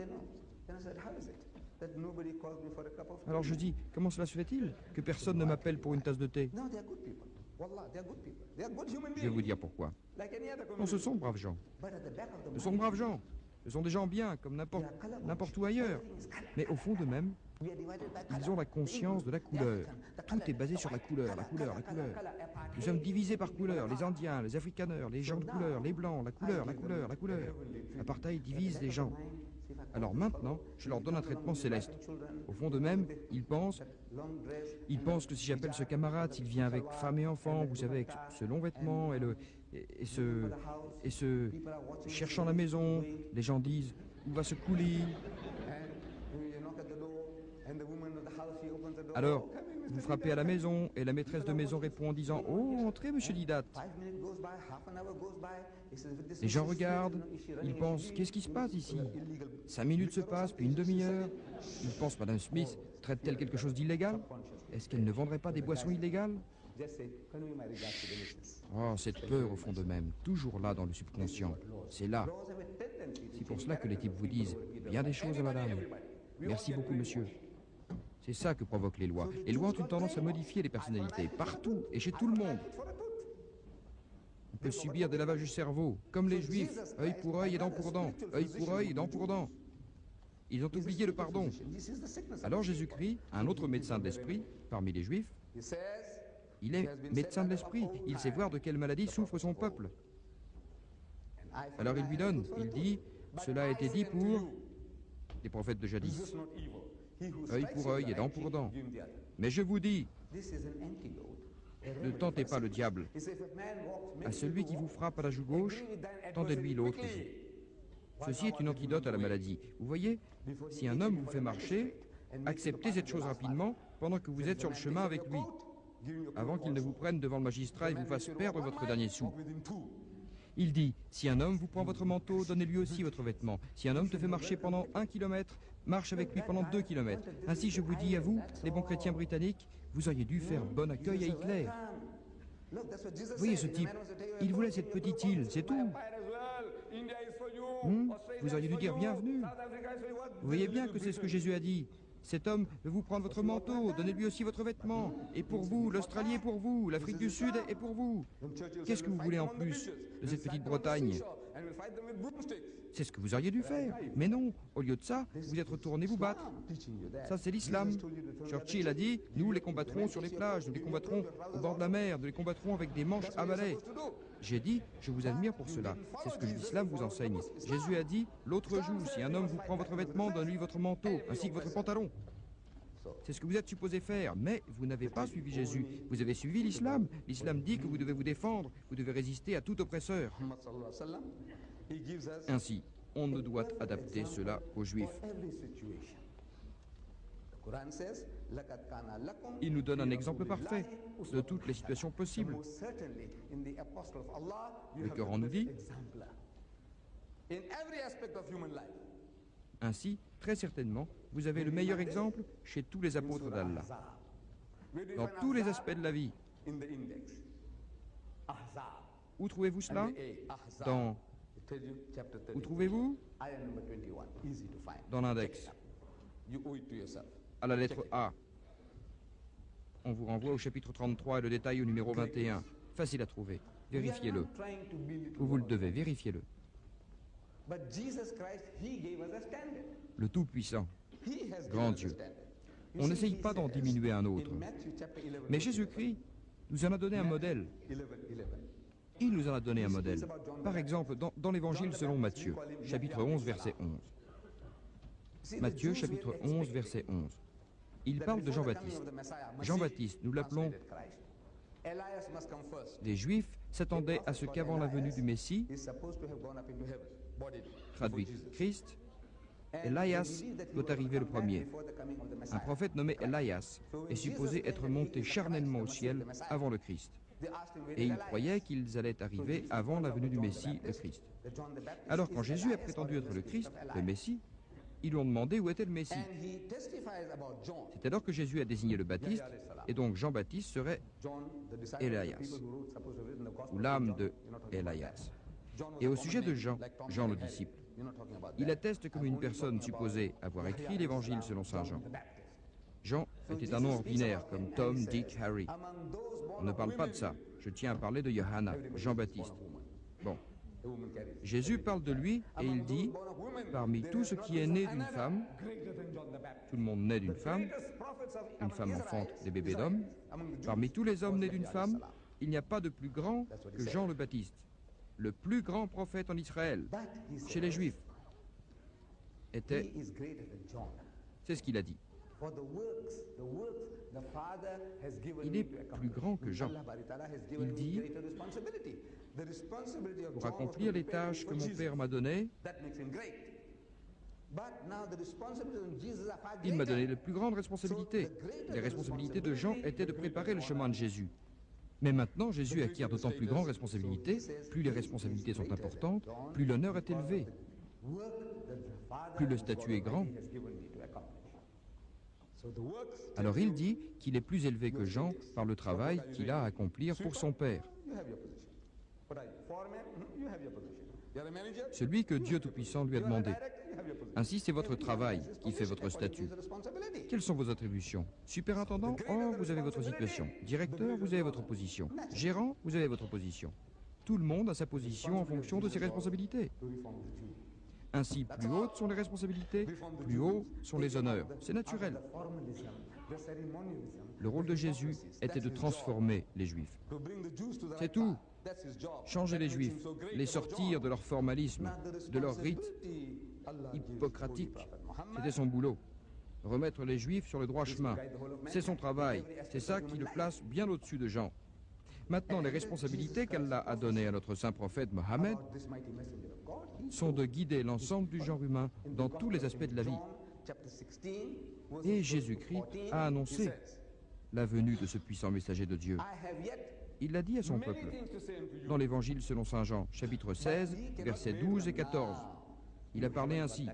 Alors je dis, comment cela se fait-il que personne ne m'appelle pour une tasse de thé? Je vais vous dire pourquoi. Non, ce sont de braves gens. Ce sont de braves gens. Ce sont des gens bien, comme n'importe où ailleurs. Mais au fond d'eux-mêmes, ils ont la conscience de la couleur. Tout est basé sur la couleur, la couleur, la couleur. Nous sommes divisés par couleur. Les Indiens, les Afrikaners, les gens de couleur, les Blancs, la couleur, la couleur, la couleur. L'apartheid divise les gens. Alors maintenant, je leur donne un traitement céleste. Au fond d'eux-mêmes, ils pensent que si j'appelle ce camarade, s'il vient avec femme et enfant, vous savez, avec ce long vêtement et ce cherchant la maison, les gens disent, où va ce coulis? Alors, vous frappez à la maison et la maîtresse de maison répond en disant « Oh, entrez, monsieur Didat ». Les gens regardent, ils pensent « Qu'est-ce qui se passe ici ?» 5 minutes se passent, puis une demi-heure. Ils pensent « Madame Smith traite-t-elle quelque chose d'illégal? Est-ce qu'elle ne vendrait pas des boissons illégales ?» Oh, cette peur au fond d'eux-mêmes, toujours là dans le subconscient. C'est là. C'est pour cela que les types vous disent « Bien des choses à madame. Merci beaucoup, monsieur. » C'est ça que provoquent les lois. Les lois ont une tendance à modifier les personnalités, partout et chez tout le monde. On peut subir des lavages du cerveau, comme les Juifs, œil pour œil et dent pour dent, œil pour œil et dent pour dent. Ils ont oublié le pardon. Alors Jésus-Christ, un autre médecin de l'esprit, parmi les Juifs, il est médecin de l'esprit, il sait voir de quelle maladie souffre son peuple. Alors il lui donne, il dit, cela a été dit pour les prophètes de jadis. Œil pour œil et dent pour dent. Mais je vous dis, ne tentez pas le diable. À celui qui vous frappe à la joue gauche, tendez-lui l'autre joue. Ceci est une antidote à la maladie. Vous voyez, si un homme vous fait marcher, acceptez cette chose rapidement pendant que vous êtes sur le chemin avec lui, avant qu'il ne vous prenne devant le magistrat et vous fasse perdre votre dernier sou. Il dit, si un homme vous prend votre manteau, donnez-lui aussi votre vêtement. Si un homme te fait marcher pendant 1 kilomètre, marche avec lui pendant 2 kilomètres. Ainsi, je vous dis à vous, les bons chrétiens britanniques, vous auriez dû faire bon accueil à Hitler. Voyez ce type, il voulait cette petite île, c'est tout. Vous auriez dû dire bienvenue. Vous voyez bien que c'est ce que Jésus a dit. Cet homme veut vous prendre votre manteau, donnez-lui aussi votre vêtement. Et pour vous, l'Australie est pour vous, l'Afrique du Sud est pour vous. Qu'est-ce que vous voulez en plus de cette petite Bretagne? C'est ce que vous auriez dû faire. Mais non, au lieu de ça, vous êtes retourné vous battre. Ça, c'est l'islam. Churchill a dit, nous les combattrons sur les plages, nous les combattrons au bord de la mer, nous les combattrons avec des manches à balai. J'ai dit, je vous admire pour cela. C'est ce que l'islam vous enseigne. Jésus a dit, l'autre joue, si un homme vous prend votre vêtement, donne-lui votre manteau, ainsi que votre pantalon. C'est ce que vous êtes supposé faire, mais vous n'avez pas suivi Jésus. Vous avez suivi l'islam. L'islam dit que vous devez vous défendre, vous devez résister à tout oppresseur. Ainsi, on ne doit adapter cela aux Juifs. Il nous donne un exemple parfait de toutes les situations possibles. Le Coran nous dit, ainsi, très certainement, vous avez le meilleur exemple chez tous les apôtres d'Allah, dans tous les aspects de la vie. Où trouvez-vous cela? Où trouvez-vous? Dans l'index. À la lettre A. On vous renvoie au chapitre 33 et le détail au numéro 21. Facile à trouver. vérifiez-le. Vous le devez, vérifiez-le. Le Tout-Puissant, grand Dieu. On n'essaye pas d'en diminuer un autre. Mais Jésus-Christ nous en a donné un modèle. Il nous en a donné un modèle. Par exemple, dans l'Évangile selon Matthieu, chapitre 11, verset 11. Matthieu, chapitre 11, verset 11. Il parle de Jean-Baptiste. Jean-Baptiste, nous l'appelons. Les Juifs s'attendaient à ce qu'avant la venue du Messie, traduit Christ, Elias doit arriver le premier. Un prophète nommé Elias est supposé être monté charnellement au ciel avant le Christ. Et ils croyaient qu'ils allaient arriver avant la venue du Messie, le Christ. Alors quand Jésus a prétendu être le Christ, le Messie, ils lui ont demandé où était le Messie. C'est alors que Jésus a désigné le Baptiste, et donc Jean-Baptiste serait Elias, ou l'âme de Elias. Et au sujet de Jean, Jean le disciple, il atteste comme une personne supposée avoir écrit l'Évangile selon saint Jean. Jean était un nom ordinaire, comme Tom, Dick, Harry. On ne parle pas de ça. Je tiens à parler de Johanna, Jean-Baptiste. Bon. Jésus parle de lui et il dit, parmi tout ce qui est né d'une femme, tout le monde naît d'une femme enfante des bébés d'hommes, parmi tous les hommes nés d'une femme, il n'y a pas de plus grand que Jean le Baptiste, le plus grand prophète en Israël, chez les Juifs, était... C'est ce qu'il a dit. Il est plus grand que Jean. Il dit, pour accomplir les tâches que mon Père m'a données, il m'a donné de plus grandes responsabilités. Les responsabilités de Jean étaient de préparer le chemin de Jésus. Mais maintenant, Jésus acquiert d'autant plus grandes responsabilités, plus les responsabilités sont importantes, plus l'honneur est élevé, plus le statut est grand. Alors il dit qu'il est plus élevé que Jean par le travail qu'il a à accomplir pour son Père. Celui que Dieu Tout-Puissant lui a demandé. Ainsi, c'est votre travail qui fait votre statut. Quelles sont vos attributions? Superintendant, oh, vous avez votre situation. Directeur, vous avez votre position. Gérant, vous avez votre position. Tout le monde a sa position en fonction de ses responsabilités. Ainsi, plus hautes sont les responsabilités, plus hauts sont les honneurs. C'est naturel. Le rôle de Jésus était de transformer les Juifs. C'est tout. Changer les Juifs, les sortir de leur formalisme, de leur rite hippocratique. C'était son boulot. Remettre les Juifs sur le droit chemin. C'est son travail. C'est ça qui le place bien au-dessus de Jean. Maintenant, les responsabilités qu'Allah a données à notre saint prophète Mohammed sont de guider l'ensemble du genre humain dans tous les aspects de la vie. Et Jésus-Christ a annoncé la venue de ce puissant messager de Dieu. Il l'a dit à son peuple dans l'Évangile selon saint Jean, chapitre 16, versets 12 et 14. Il a parlé ainsi.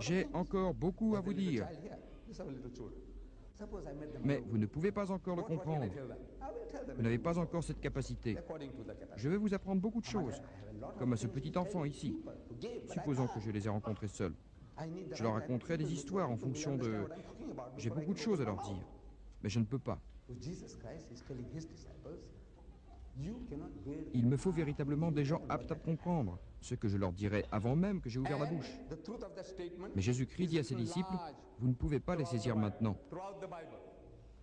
J'ai encore beaucoup à vous dire, mais vous ne pouvez pas encore le comprendre. Vous n'avez pas encore cette capacité. Je vais vous apprendre beaucoup de choses, comme à ce petit enfant ici. Supposons que je les ai rencontrés seuls. Je leur raconterai des histoires en fonction de... J'ai beaucoup de choses à leur dire, mais je ne peux pas. Il me faut véritablement des gens aptes à comprendre ce que je leur dirai avant même que j'ai ouvert la bouche. Mais Jésus-Christ dit à ses disciples, vous ne pouvez pas les saisir maintenant.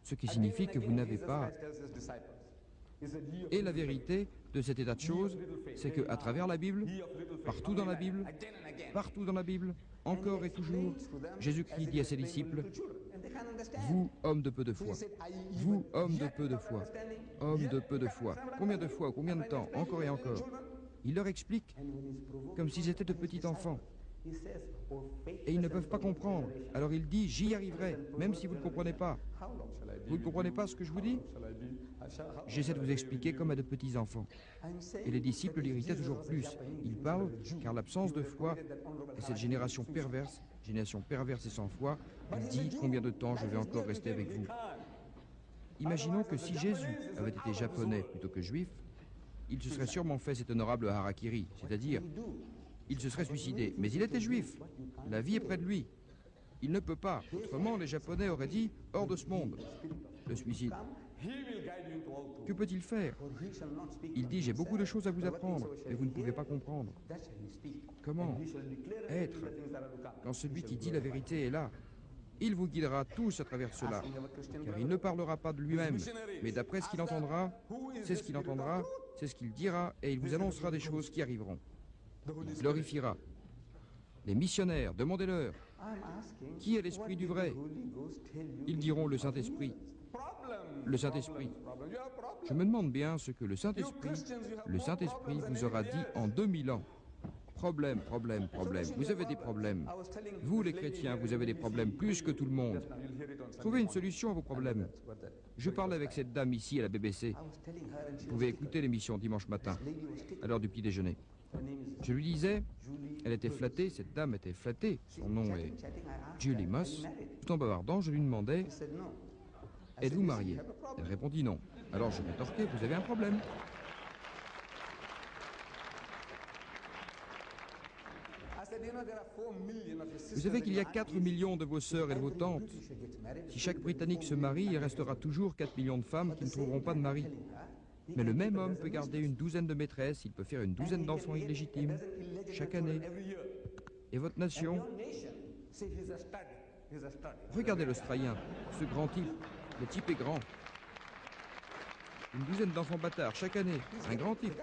Ce qui signifie que vous n'avez pas... Et la vérité de cet état de choses, c'est qu'à travers la Bible, partout dans la Bible, encore et toujours, Jésus-Christ dit à ses disciples, vous, hommes de peu de foi, vous, hommes de peu de foi, hommes de peu de foi, combien de fois, combien de temps, encore et encore. Il leur explique comme s'ils étaient de petits enfants. Et ils ne peuvent pas comprendre. Alors il dit, j'y arriverai, même si vous ne comprenez pas. Vous ne comprenez pas ce que je vous dis? J'essaie de vous expliquer comme à de petits enfants. Et les disciples l'irritaient toujours plus. Ils parlent car l'absence de foi et cette génération perverse et sans foi, il dit combien de temps je vais encore rester avec vous. Imaginons que si Jésus avait été japonais plutôt que juif, il se serait sûrement fait cet honorable harakiri, c'est-à-dire il se serait suicidé. Mais il était juif, la vie est près de lui. Il ne peut pas, autrement les Japonais auraient dit hors de ce monde. Le suicide. Que peut-il faire? Il dit, j'ai beaucoup de choses à vous apprendre, mais vous ne pouvez pas comprendre. Comment être quand celui qui dit la vérité est là? Il vous guidera tous à travers cela, car il ne parlera pas de lui-même, mais d'après ce qu'il entendra, c'est ce qu'il entendra, c'est ce qu'il dira, et il vous annoncera des choses qui arriveront. Il glorifiera. Les missionnaires, demandez-leur, qui est l'esprit du vrai? Ils diront le Saint-Esprit. Le Saint-Esprit. Je me demande bien ce que le Saint-Esprit vous aura dit en 2000 ans. Problème, problème, problème. Vous avez des problèmes. Vous, les chrétiens, vous avez des problèmes plus que tout le monde. Trouvez une solution à vos problèmes. Je parlais avec cette dame ici à la BBC. Vous pouvez écouter l'émission dimanche matin, à l'heure du petit déjeuner. Je lui disais, elle était flattée, cette dame était flattée. Son nom est Julie Moss. Tout en bavardant, je lui demandais, êtes-vous marié? Elle répondit non. Alors je rétorquais, vous avez un problème. Vous savez qu'il y a 4 millions de vos sœurs et de vos tantes. Si chaque Britannique se marie, il restera toujours 4 millions de femmes qui ne trouveront pas de mari. Mais le même homme peut garder une douzaine de maîtresses, il peut faire une douzaine d'enfants illégitimes chaque année. Et votre nation? Regardez l'Australien, ce grand type. Le type est grand. Une douzaine d'enfants bâtards chaque année, un grand type.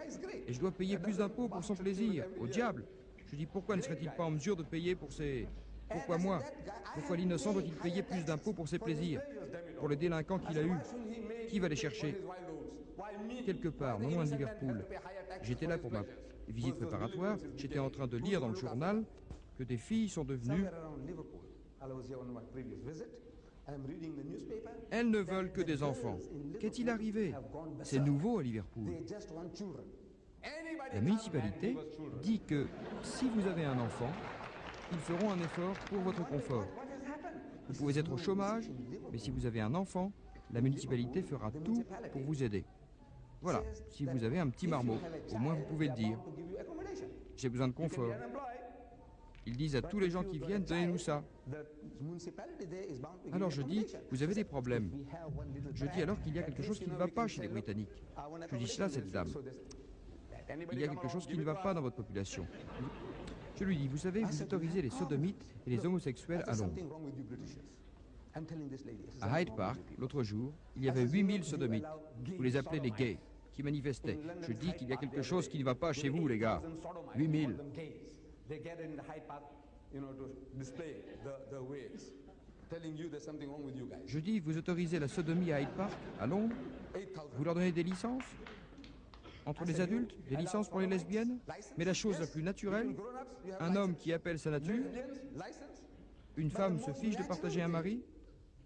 Et je dois payer plus d'impôts pour son plaisir. Au diable! Je dis, pourquoi ne serait-il pas en mesure de payer pour ses... Pourquoi moi? Pourquoi l'innocent doit-il payer plus d'impôts pour ses plaisirs? Pour les délinquants qu'il a eus? Qui va les chercher? Quelque part, non loin de Liverpool. J'étais là pour ma visite préparatoire. J'étais en train de lire dans le journal que des filles sont devenues... Elles ne veulent que des enfants. Qu'est-il arrivé? C'est nouveau à Liverpool. La municipalité dit que si vous avez un enfant, ils feront un effort pour votre confort. Vous pouvez être au chômage, mais si vous avez un enfant, la municipalité fera tout pour vous aider. Voilà, si vous avez un petit marmot, au moins vous pouvez le dire. J'ai besoin de confort. Ils disent à tous les gens qui viennent, donnez-nous ça. Alors je dis, vous avez des problèmes. Je dis alors qu'il y a quelque chose qui ne va pas chez les Britanniques. Je dis cela à cette dame. Il y a quelque chose qui ne va pas dans votre population. Je lui dis, vous savez, vous autorisez les sodomites et les homosexuels à Londres. À Hyde Park, l'autre jour, il y avait 8000 sodomites. Vous les appelez les gays, qui manifestaient. Je dis qu'il y a quelque chose qui ne va pas chez vous, les gars. 8000. Je dis, vous autorisez la sodomie à Hyde Park, à Londres? Vous leur donnez des licences? Entre les adultes, des licences pour les lesbiennes? Mais la chose la plus naturelle, un homme qui appelle sa nature, une femme se fiche de partager un mari,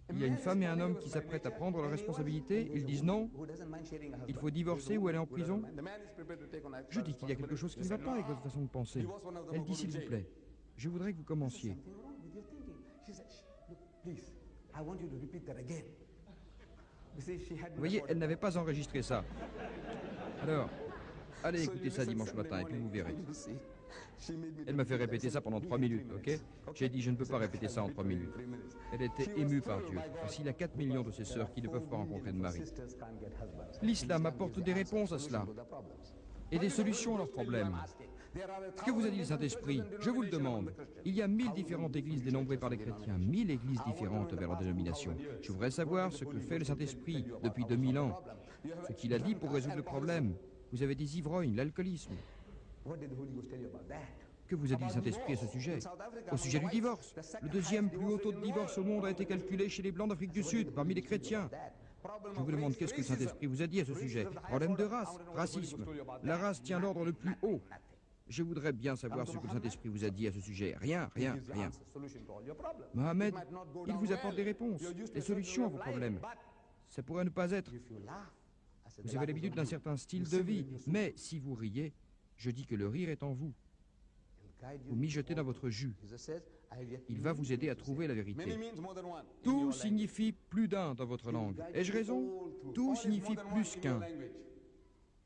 il y a une femme et un homme qui s'apprêtent à prendre leurs responsabilités, ils disent non, il faut divorcer ou aller en prison. Je dis qu'il y a quelque chose qui ne va pas avec votre façon de penser. Elle dit, s'il vous plaît, je voudrais que vous commenciez. Vous voyez, elle n'avait pas enregistré ça. Alors, allez écouter ça dimanche matin et puis vous verrez. Elle m'a fait répéter ça pendant 3 minutes, ok? J'ai dit, je ne peux pas répéter ça en 3 minutes. Elle était émue par Dieu. Voici, il y a 4 millions de ses sœurs qui ne peuvent pas rencontrer de mari. L'islam apporte des réponses à cela et des solutions à leurs problèmes. Que vous a dit le Saint-Esprit? Je vous le demande. Il y a 1000 différentes églises dénombrées par les chrétiens, 1000 églises différentes vers leur dénomination. Je voudrais savoir ce que fait le Saint-Esprit depuis 2000 ans. Ce qu'il a dit pour résoudre le problème. Vous avez des ivrognes, l'alcoolisme. Que vous a dit le Saint-Esprit à ce sujet? Au sujet du divorce. Le deuxième plus haut taux de divorce au monde a été calculé chez les Blancs d'Afrique du Sud, parmi les chrétiens. Je vous demande qu'est-ce que le Saint-Esprit vous a dit à ce sujet? Problème de race, racisme. La race tient l'ordre le plus haut. Je voudrais bien savoir ce que le Saint-Esprit vous a dit à ce sujet. Rien, rien, rien. Mohamed, il vous apporte des réponses, des solutions à vos problèmes. Ça pourrait ne pas être. Vous avez l'habitude d'un certain style de vie, mais si vous riez, je dis que le rire est en vous. Vous mijotez dans votre jus. Il va vous aider à trouver la vérité. Tout signifie plus d'un dans votre langue. Ai-je raison? Tout signifie plus qu'un.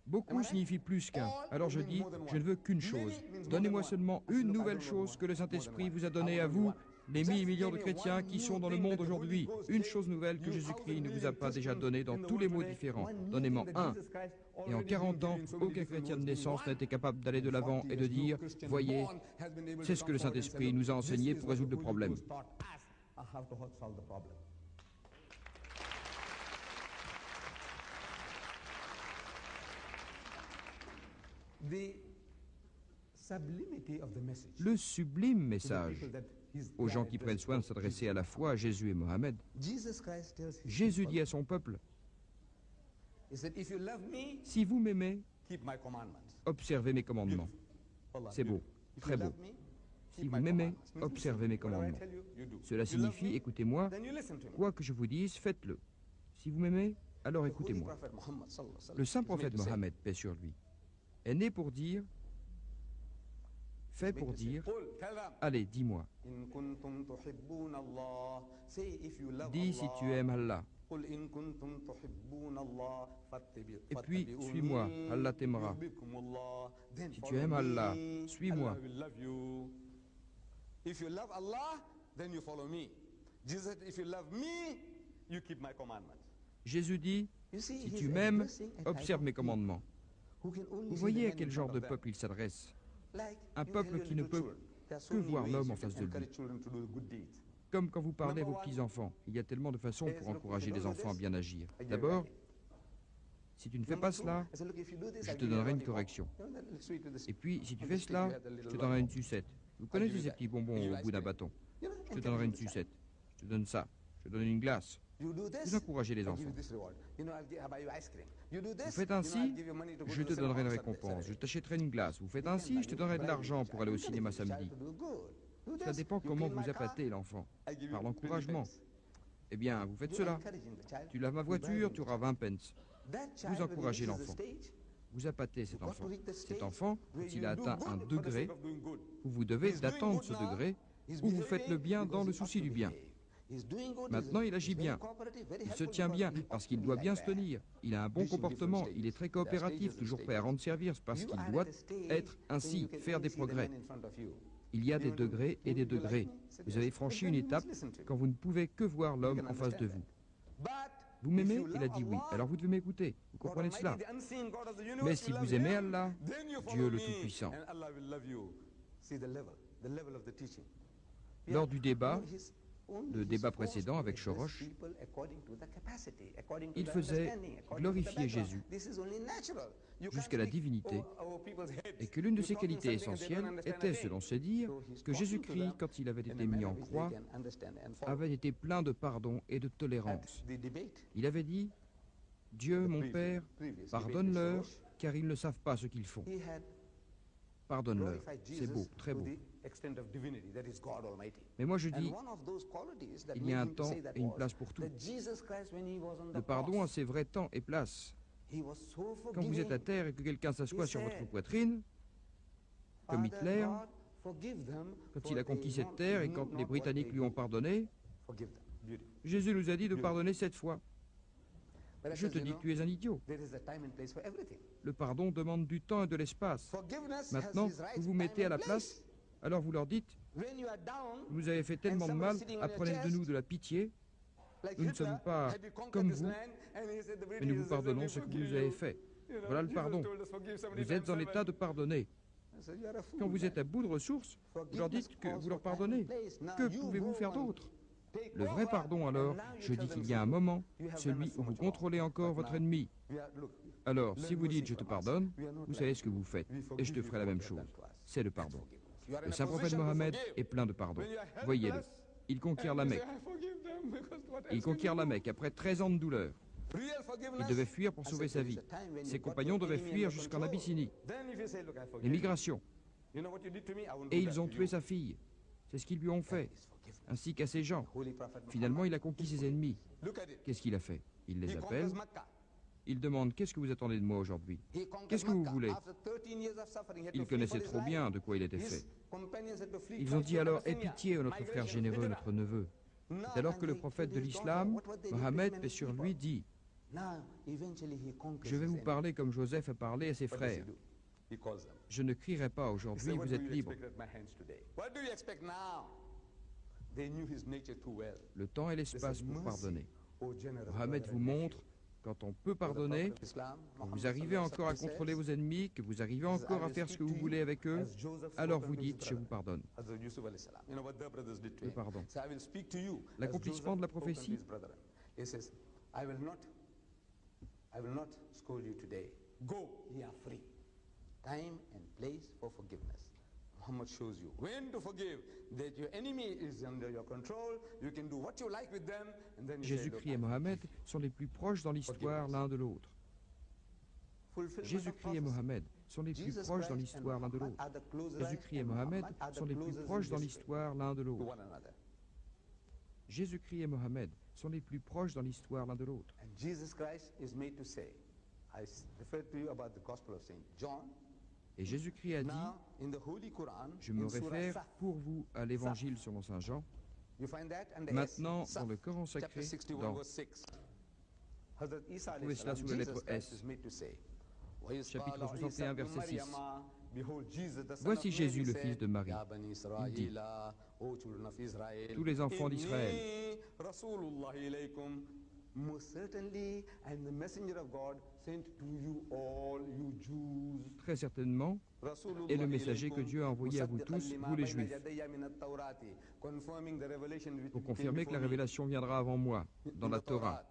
Beaucoup signifie plus qu'un. Alors je dis, je ne veux qu'une chose. Donnez-moi seulement une nouvelle chose que le Saint-Esprit vous a donnée à vous, les millions de chrétiens qui sont dans le monde aujourd'hui, une chose nouvelle que Jésus-Christ ne vous a pas déjà donnée dans tous les mots différents. Donnez-moi un. Et en 40 ans, aucun chrétien de naissance n'a été capable d'aller de l'avant et de dire, voyez, c'est ce que le Saint-Esprit nous a enseigné pour résoudre le problème. Le sublime message aux gens qui prennent soin de s'adresser à la fois à Jésus et Mohammed. Jésus dit à son peuple, si vous m'aimez, observez mes commandements. C'est beau, très beau. Si vous m'aimez, observez mes commandements. Cela signifie, écoutez-moi, quoi que je vous dise, faites-le. Si vous m'aimez, alors écoutez-moi. Le saint prophète Mohammed, paix sur lui, est né pour dire, fait pour dire, allez, dis-moi. Dis si tu aimes Allah. Et puis, suis-moi, Allah t'aimera. Si tu aimes Allah, suis-moi. Jésus dit, si tu m'aimes, observe mes commandements. Vous voyez à quel genre de peuple il s'adresse? Un peuple qui ne peut que voir l'homme en face de lui. Comme quand vous parlez à vos petits-enfants, il y a tellement de façons pour encourager les enfants à bien agir. D'abord, si tu ne fais pas cela, je te donnerai une correction. Et puis, si tu fais cela, je te donnerai une sucette. Vous connaissez ces petits bonbons au bout d'un bâton? Je te donnerai une sucette. Je te donne ça. Je te donne une glace. Vous encouragez les enfants. Vous faites ainsi, je te donnerai une récompense. Je t'achèterai une glace. Vous faites ainsi, je te donnerai de l'argent pour aller au cinéma samedi. Ça dépend comment vous appâtez l'enfant. Par l'encouragement. Eh bien, vous faites cela. Tu laves ma voiture, tu auras 20 pence. Vous encouragez l'enfant. Vous appâtez cet enfant. Cet enfant, quand il a atteint un degré, vous devez d'attendre ce degré où vous faites le bien dans le souci du bien. Maintenant, il agit bien. Il se tient bien parce qu'il doit bien se tenir. Il a un bon comportement. Il est très coopératif, toujours prêt à rendre service parce qu'il doit être ainsi, faire des progrès. Il y a des degrés et des degrés. Vous avez franchi une étape quand vous ne pouvez que voir l'homme en face de vous. Vous m'aimez? Il a dit oui. Alors vous devez m'écouter. Vous comprenez cela? Mais si vous aimez Allah, Dieu le Tout-Puissant. Lors du débat, le débat précédent avec Shorosh, il faisait glorifier Jésus jusqu'à la divinité et que l'une de ses qualités essentielles était, selon se dire, que Jésus-Christ, quand il avait été mis en croix, avait été plein de pardon et de tolérance. Il avait dit, Dieu, mon Père, pardonne-leur, car ils ne savent pas ce qu'ils font. Pardonne-leur. C'est beau, très beau. Mais moi je dis, il y a un temps et une place pour tout. Le pardon a ses vrais temps et places. Quand vous êtes à terre et que quelqu'un s'assoit sur votre poitrine, comme Hitler, quand il a conquis cette terre et quand les Britanniques lui ont pardonné, Jésus nous a dit de pardonner 7 fois. Je te dis que tu es un idiot. Le pardon demande du temps et de l'espace. Maintenant, vous vous mettez à la place, alors vous leur dites, vous avez fait tellement de mal, apprenez de nous de la pitié. Nous ne sommes pas comme vous, mais nous vous pardonnons ce que vous nous avez fait. Voilà le pardon. Vous êtes en état de pardonner. Quand vous êtes à bout de ressources, vous leur dites que vous leur pardonnez. Que pouvez-vous faire d'autre? Le vrai pardon, alors, je dis qu'il y a un moment, celui où vous contrôlez encore votre ennemi. Alors, si vous dites « je te pardonne », vous savez ce que vous faites, et je te ferai la même chose. C'est le pardon. Le saint prophète Mohammed est plein de pardon. Voyez-le. Il conquiert la Mecque. Il conquiert la Mecque après 13 ans de douleur. Il devait fuir pour sauver sa vie. Ses compagnons devaient fuir jusqu'en Abyssinie. L'émigration. Et ils ont tué sa fille. C'est ce qu'ils lui ont fait, ainsi qu'à ses gens. Finalement, il a conquis ses ennemis. Qu'est-ce qu'il a fait? Il les appelle. Il demande, qu'est-ce que vous attendez de moi aujourd'hui? Qu'est-ce que vous voulez? Il connaissait trop bien de quoi il était fait. Ils ont dit alors, aie pitié, notre frère généreux, notre neveu. C'est alors que le prophète de l'islam, Mohammed, paix sur lui, dit, je vais vous parler comme Joseph a parlé à ses frères. Je ne crierai pas aujourd'hui, vous êtes libres. le temps et l'espace pour pardonner. Mohammed vous montre, quand on peut pardonner, quand vous arrivez encore à contrôler vos ennemis, que vous arrivez encore à faire ce que vous voulez avec eux, alors vous dites, je vous pardonne. Le pardon. L'accomplissement de la prophétie. I will not scold you today. Go, ye are free. Time and place for forgiveness. Muhammad shows you when to forgive, that your enemy is under your control, you can do what you like with them, and then Jésus-Christ et Mohammed sont les plus proches dans l'histoire l'un de l'autre. Jésus-Christ et Mohammed sont les plus proches dans l'histoire l'un de l'autre. Jésus-Christ et Mohammed sont les plus proches dans l'histoire l'un de l'autre. Jésus-Christ et Mohammed sont les plus proches dans l'histoire l'un de l'autre. Et Jésus-Christ a dit, je me réfère pour vous à l'évangile selon saint Jean. Maintenant, dans le Coran sacré, dans, vous trouvez cela sous la lettre S, chapitre 61, verset 6. Voici Jésus, le fils de Marie. Il dit, tous les enfants d'Israël, très certainement, est le messager que Dieu a envoyé à vous tous, vous les Juifs, pour confirmer que la révélation viendra avant moi, dans la Torah.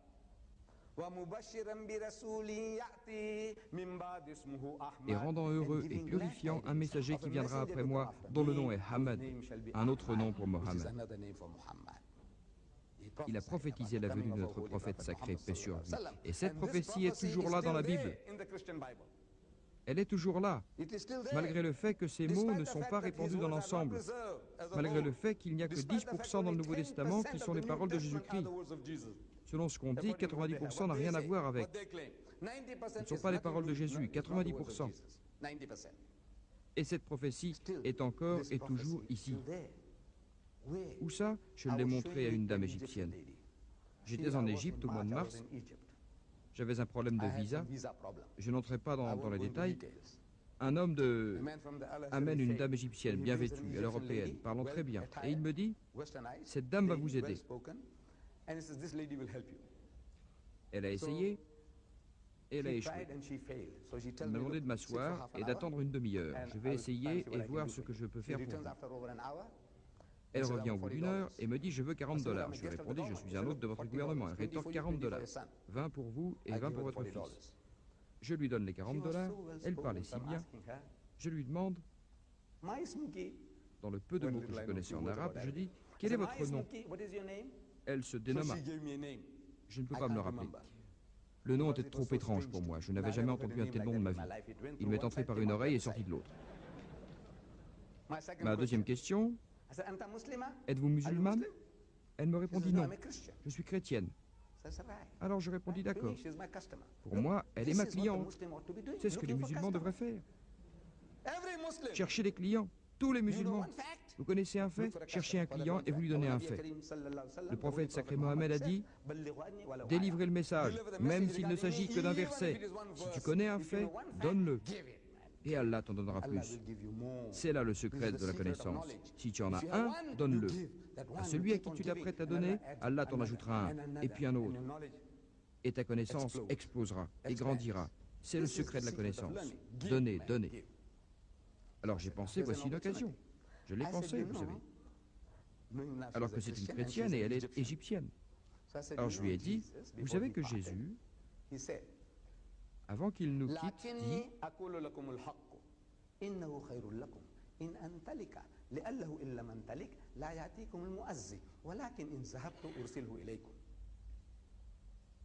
Et rendant heureux et purifiant un messager qui viendra après moi, dont le nom est Ahmed, un autre nom pour Mohammed. Il a prophétisé la venue de notre prophète sacré, paix sur lui. Et cette prophétie est toujours là dans la Bible. Elle est toujours là, malgré le fait que ces mots ne sont pas répandus dans l'ensemble, malgré le fait qu'il n'y a que 10% dans le Nouveau Testament qui sont les paroles de Jésus-Christ. Selon ce qu'on dit, 90% n'a rien à voir avec. Ce ne sont pas les paroles de Jésus, 90%. Et cette prophétie est encore et toujours ici. Où ça? Je l'ai montré à une dame égyptienne. J'étais en Égypte au mois de mars. J'avais un problème de visa. Je n'entrerai pas dans les détails. Un homme amène une dame égyptienne, bien vêtue, à l'européenne, parlant très bien. Et il me dit, cette dame va vous aider. Elle a essayé et elle a échoué. Elle m'a demandé de m'asseoir et d'attendre une demi-heure. Je vais essayer et voir ce que je peux faire pour vous. Elle revient au bout d'une heure et me dit, je veux $40. Je lui ai répondu, je suis un hôte de votre gouvernement. Elle rétorque $40. 20 pour vous et 20 pour votre fils. Je lui donne les $40. Elle parlait si bien. Je lui demande, dans le peu de mots que je connaissais en arabe, je dis, quel est votre nom? Elle se dénomma. Je ne peux pas me le rappeler. Le nom était trop étrange pour moi. Je n'avais jamais entendu un tel nom de ma vie. Il m'est entré par une oreille et sorti de l'autre. Ma deuxième question, êtes-vous musulmane? Elle me répondit non, je suis chrétienne. Alors je répondis d'accord. Pour moi, elle est ma cliente. C'est ce que les musulmans devraient faire. Cherchez les clients. Tous les musulmans. Vous connaissez un fait? Cherchez un client et vous lui donnez un fait. Le prophète sacré Mohammed a dit, délivrez le message, même s'il ne s'agit que d'un verset. Si tu connais un fait, donne-le. Et Allah t'en donnera plus. C'est là le secret de la connaissance. Si tu en as un, donne-le. À celui à qui tu t'apprêtes à donner, Allah t'en ajoutera un, et puis un autre. Et ta connaissance explosera et grandira. C'est le secret de la connaissance. Donnez, donnez. Alors j'ai pensé, voici une occasion. Je l'ai pensé, vous savez. Alors que c'est une chrétienne et elle est égyptienne. Alors je lui ai dit, vous savez que Jésus, avant qu'il nous quitte, dit,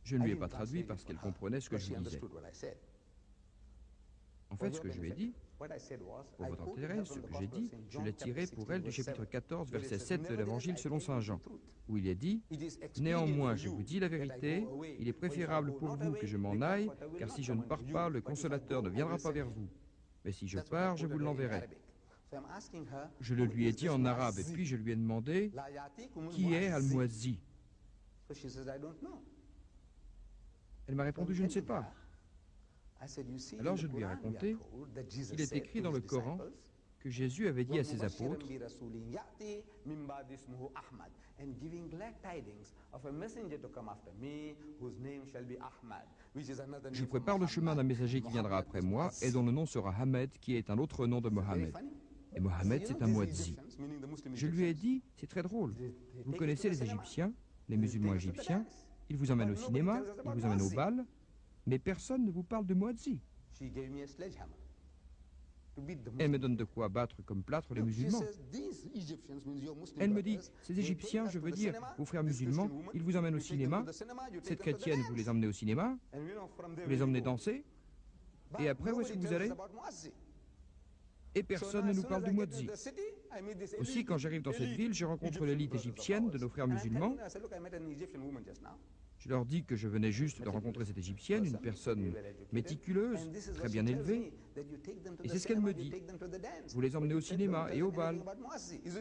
je ne lui ai pas traduit parce qu'elle comprenait ce que je lui disais. En fait, ce que je lui ai dit, pour votre intérêt, ce que j'ai dit, je l'ai tiré pour elle du chapitre 14, verset 7 de l'Évangile selon saint Jean, où il est dit, « Néanmoins, je vous dis la vérité, il est préférable pour vous que je m'en aille, car si je ne pars pas, le consolateur ne viendra pas vers vous. Mais si je pars, je vous l'enverrai. » Je le lui ai dit en arabe, et puis je lui ai demandé, « Qui est Al-Muazzi » Elle m'a répondu, « Je ne sais pas. » Alors je lui ai raconté, il est écrit dans le Coran que Jésus avait dit à ses apôtres, je prépare le chemin d'un messager qui viendra après moi et dont le nom sera Ahmed, qui est un autre nom de Mohammed. Et Mohammed, c'est un Muadzi. Je lui ai dit, c'est très drôle. Vous connaissez les Égyptiens, les musulmans égyptiens, ils vous emmènent au cinéma, ils vous emmènent au bal, mais personne ne vous parle de Muadzi. Elle me donne de quoi battre comme plâtre les musulmans. Elle me dit, ces Égyptiens, je veux dire, vos frères musulmans, ils vous emmènent au cinéma, cette chrétienne, vous les emmenez au cinéma, vous les emmenez danser, et après, où est-ce que vous allez? Et personne ne nous parle de Muadzi. Aussi, quand j'arrive dans cette ville, je rencontre l'élite égyptienne de nos frères musulmans. Je leur dis que je venais juste de rencontrer cette Égyptienne, une personne méticuleuse, très bien élevée. Et c'est ce qu'elle me dit. Vous les emmenez au cinéma et au bal,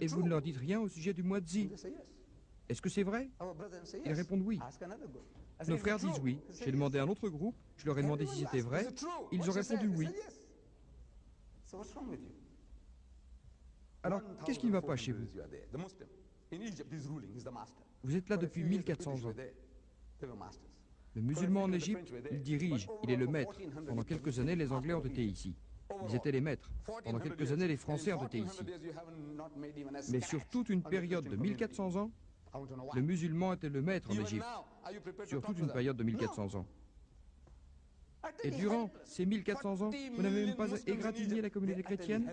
et vous ne leur dites rien au sujet du Muadzi. Est-ce que c'est vrai? Ils répondent oui. Nos frères disent oui. J'ai demandé à un autre groupe, je leur ai demandé si c'était vrai. Ils ont répondu oui. Alors, qu'est-ce qui ne va pas chez vous? Vous êtes là depuis 1400 ans. Le musulman en Égypte, il dirige, il est le maître. Pendant quelques années, les Anglais ont été ici. Ils étaient les maîtres. Pendant quelques années, les Français ont été ici. Mais sur toute une période de 1400 ans, le musulman était le maître en Égypte. Sur toute une période de 1400 ans. Et durant ces 1400 ans, vous n'avez même pas égratigné la communauté chrétienne?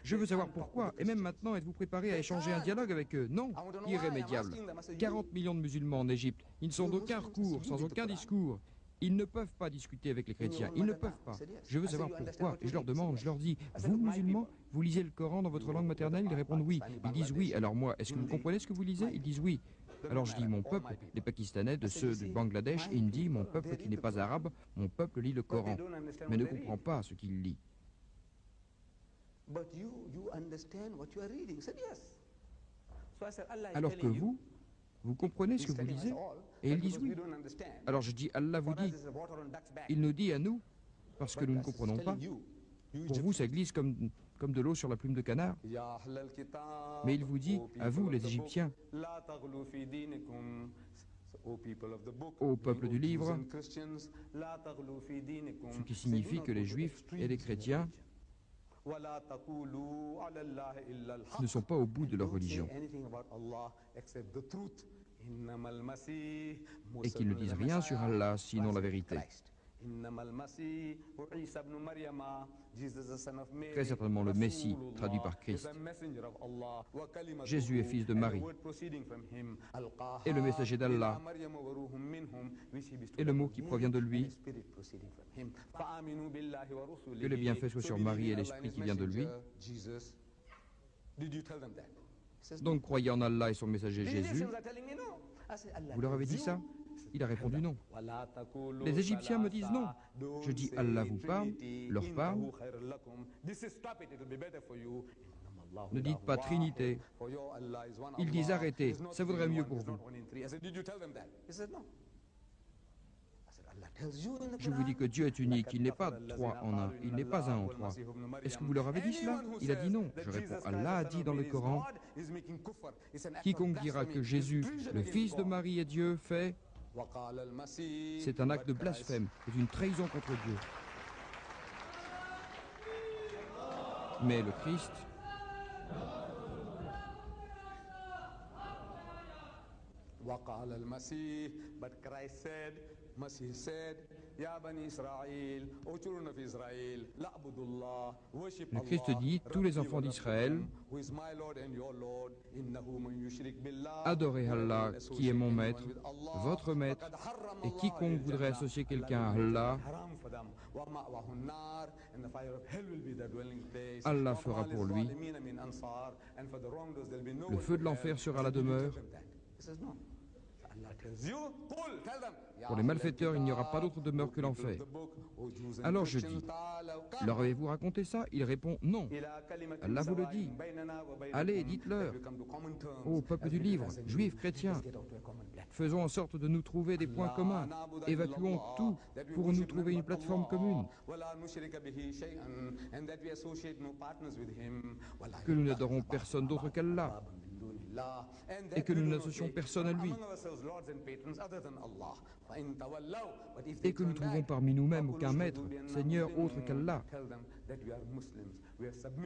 Je veux savoir pourquoi. Et même maintenant, êtes-vous préparé à échanger un dialogue avec eux? Non, irrémédiable. 40 millions de musulmans en Égypte. Ils ne sont d'aucun recours, sans aucun discours. Ils ne peuvent pas discuter avec les chrétiens. Ils ne peuvent pas. Je veux savoir pourquoi. Et je leur demande, je leur dis, vous, musulmans, vous lisez le Coran dans votre langue maternelle? Ils répondent oui. Ils disent oui. Alors moi, est-ce que vous comprenez ce que vous lisez? Ils disent oui. Alors je dis, mon peuple, les Pakistanais, de ceux du Bangladesh, Indie, mon peuple qui n'est pas arabe, mon peuple lit le Coran, mais ne comprend pas ce qu'il lit. Alors que vous comprenez ce que vous lisez? Et ils disent oui. Alors je dis, Allah vous dit, il nous dit à nous, parce que nous ne comprenons pas. Pour vous, ça glisse comme de l'eau sur la plume de canard. Mais il vous dit, à vous, les Égyptiens, au peuple du livre, ce qui signifie que les Juifs et les chrétiens ne sont pas au bout de leur religion et qu'ils ne disent rien sur Allah sinon la vérité. Très certainement le Messie, traduit par Christ. Jésus est fils de Marie. Et le messager d'Allah. Et le mot qui provient de lui. Que les bienfaits soient sur Marie et l'esprit qui vient de lui. Donc croyez en Allah et son messager Jésus. Vous leur avez dit ça? Il a répondu non. Les Égyptiens me disent non. Je dis Allah vous parle, leur parle. Ne dites pas Trinité. Ils disent arrêtez, ça vaudrait mieux pour vous. Je vous dis que Dieu est unique, il n'est pas trois en un, il n'est pas un en trois. Est-ce que vous leur avez dit cela? Il a dit non. Je réponds, Allah a dit dans le Coran, quiconque dira que Jésus, le fils de Marie est Dieu, fait... C'est un acte de blasphème, c'est une trahison contre Dieu. Mais le Christ, le Christ dit, tous les enfants d'Israël, adorez Allah qui est mon maître, votre maître, et quiconque voudrait associer quelqu'un à Allah, Allah fera pour lui. Le feu de l'enfer sera la demeure. Pour les malfaiteurs, il n'y aura pas d'autre demeure que l'enfer. Alors je dis, leur avez-vous raconté ça? Il répond, non. Allah vous le dit. Allez, dites-leur. Ô peuple du livre, juifs, chrétiens, faisons en sorte de nous trouver des points communs. Évacuons tout pour nous trouver une plateforme commune. Que nous n'adorons personne d'autre qu'Allah. Et que nous n'associons personne à lui. Et que nous trouvons parmi nous-mêmes aucun maître, Seigneur autre qu'Allah.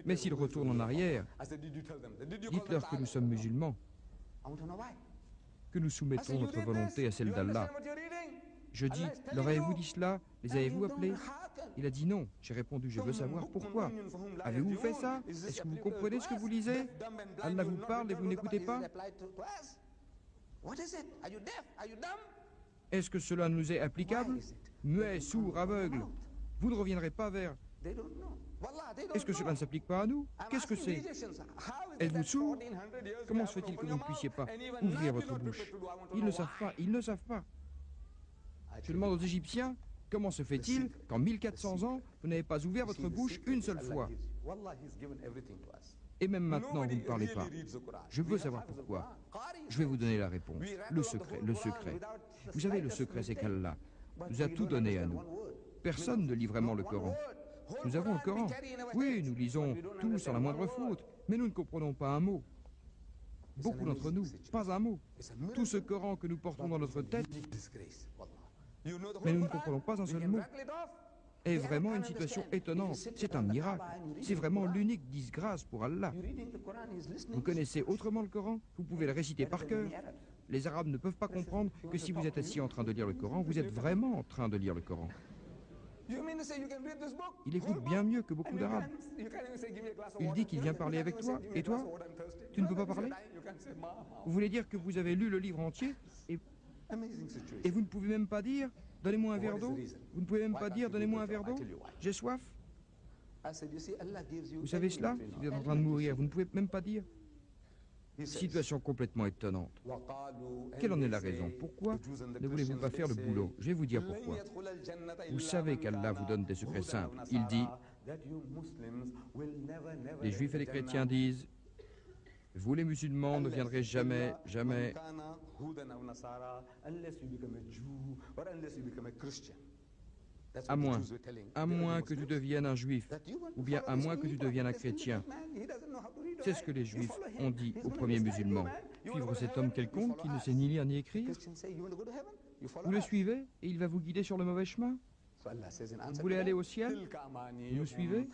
Mais s'ils retournent en arrière, dites-leur que nous sommes musulmans, que nous soumettons notre volonté à celle d'Allah. Je dis, leur avez-vous dit cela? Les avez-vous appelés? Il a dit non. J'ai répondu, je veux savoir pourquoi. Avez-vous fait ça? Est-ce que vous comprenez ce que vous lisez? Allah vous parle et vous n'écoutez pas? Est-ce que cela nous est applicable? Muets, sourds, aveugles. Vous ne reviendrez pas vers... Est-ce que cela ne s'applique pas à nous? Qu'est-ce que c'est? Êtes-vous sourds? Comment se fait-il que vous ne puissiez pas ouvrir votre bouche? Ils ne savent pas, ils ne savent pas. Je demande aux Égyptiens, comment se fait-il qu'en 1400 ans, vous n'avez pas ouvert votre bouche une seule fois? Et même maintenant, vous ne parlez pas. Je veux savoir pourquoi. Je vais vous donner la réponse. Le secret, le secret. Vous savez, le secret, c'est qu'Allah nous a tout donné à nous. Personne ne lit vraiment le Coran. Nous avons le Coran. Oui, nous lisons tout sans la moindre faute, mais nous ne comprenons pas un mot. Beaucoup d'entre nous, pas un mot. Tout ce Coran que nous portons dans notre tête, mais nous ne comprenons pas un seul mot, est vraiment une situation étonnante. C'est un miracle. C'est vraiment l'unique disgrâce pour Allah. Vous connaissez autrement le Coran? Vous pouvez le réciter par cœur. Les Arabes ne peuvent pas comprendre que si vous êtes assis en train de lire le Coran, vous êtes vraiment en train de lire le Coran. Il écoute bien mieux que beaucoup d'Arabes. Il dit qu'il vient parler avec toi, et toi, tu ne peux pas parler? Vous voulez dire que vous avez lu le livre entier et vous ne pouvez même pas dire « Donnez-moi un verre d'eau » Vous ne pouvez même pas dire « Donnez-moi un verre d'eau » J'ai soif. Vous savez cela? Si vous êtes en train de mourir, vous ne pouvez même pas dire. Situation complètement étonnante. Quelle en est la raison? Pourquoi ne voulez-vous pas faire le boulot? Je vais vous dire pourquoi. Vous savez qu'Allah vous donne des secrets simples. Il dit, les Juifs et les chrétiens disent, vous les musulmans ne viendrez jamais, jamais à moins que tu deviennes un juif, ou bien à moins que tu deviennes un chrétien. C'est ce que les juifs ont dit aux premiers musulmans. Suivre cet homme quelconque qui ne sait ni lire ni écrire. Vous le suivez et il va vous guider sur le mauvais chemin. Vous voulez aller au ciel? Vous nous suivez?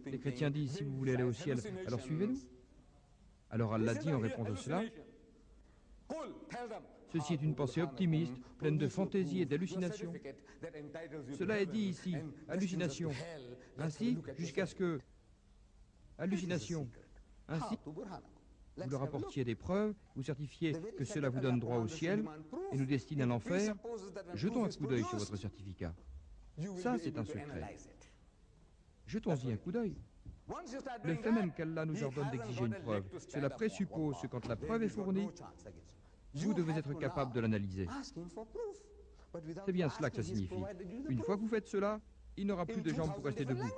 Les chrétiens disent, si vous voulez aller au ciel, alors suivez-nous. Alors Allah dit en réponse à cela, ceci est une pensée optimiste, pleine de fantaisie et d'hallucination. Cela est dit ici, hallucination. Ainsi, jusqu'à ce que... Hallucination. Ainsi, vous leur apportiez des preuves, vous certifiez que cela vous donne droit au ciel et nous destine à l'enfer. Jetons un coup d'œil sur votre certificat. Ça, c'est un secret. Jetons-y un coup d'œil. Le fait même qu'Allah nous ordonne d'exiger une preuve, cela présuppose que quand la preuve est fournie, vous devez être capable de l'analyser. C'est bien cela que ça signifie. Une fois que vous faites cela, il n'aura plus de jambes pour rester debout.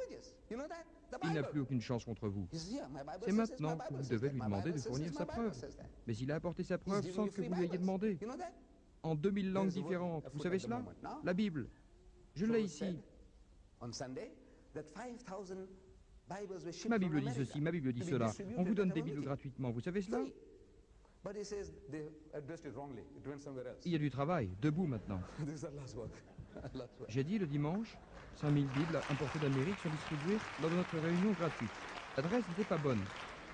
Il n'a plus aucune chance contre vous. C'est maintenant que vous devez lui demander de fournir sa preuve. Mais il a apporté sa preuve sans que vous lui ayez demandé. En 2000 langues différentes. Vous savez cela? La Bible. Je l'ai ici. Ma Bible dit ceci, ma Bible dit cela. On vous donne des Bibles gratuitement. Vous savez cela? Il y a du travail. Debout maintenant. J'ai dit le dimanche, 5000 Bibles importées d'Amérique sont distribuées lors de notre réunion gratuite. L'adresse n'était pas bonne.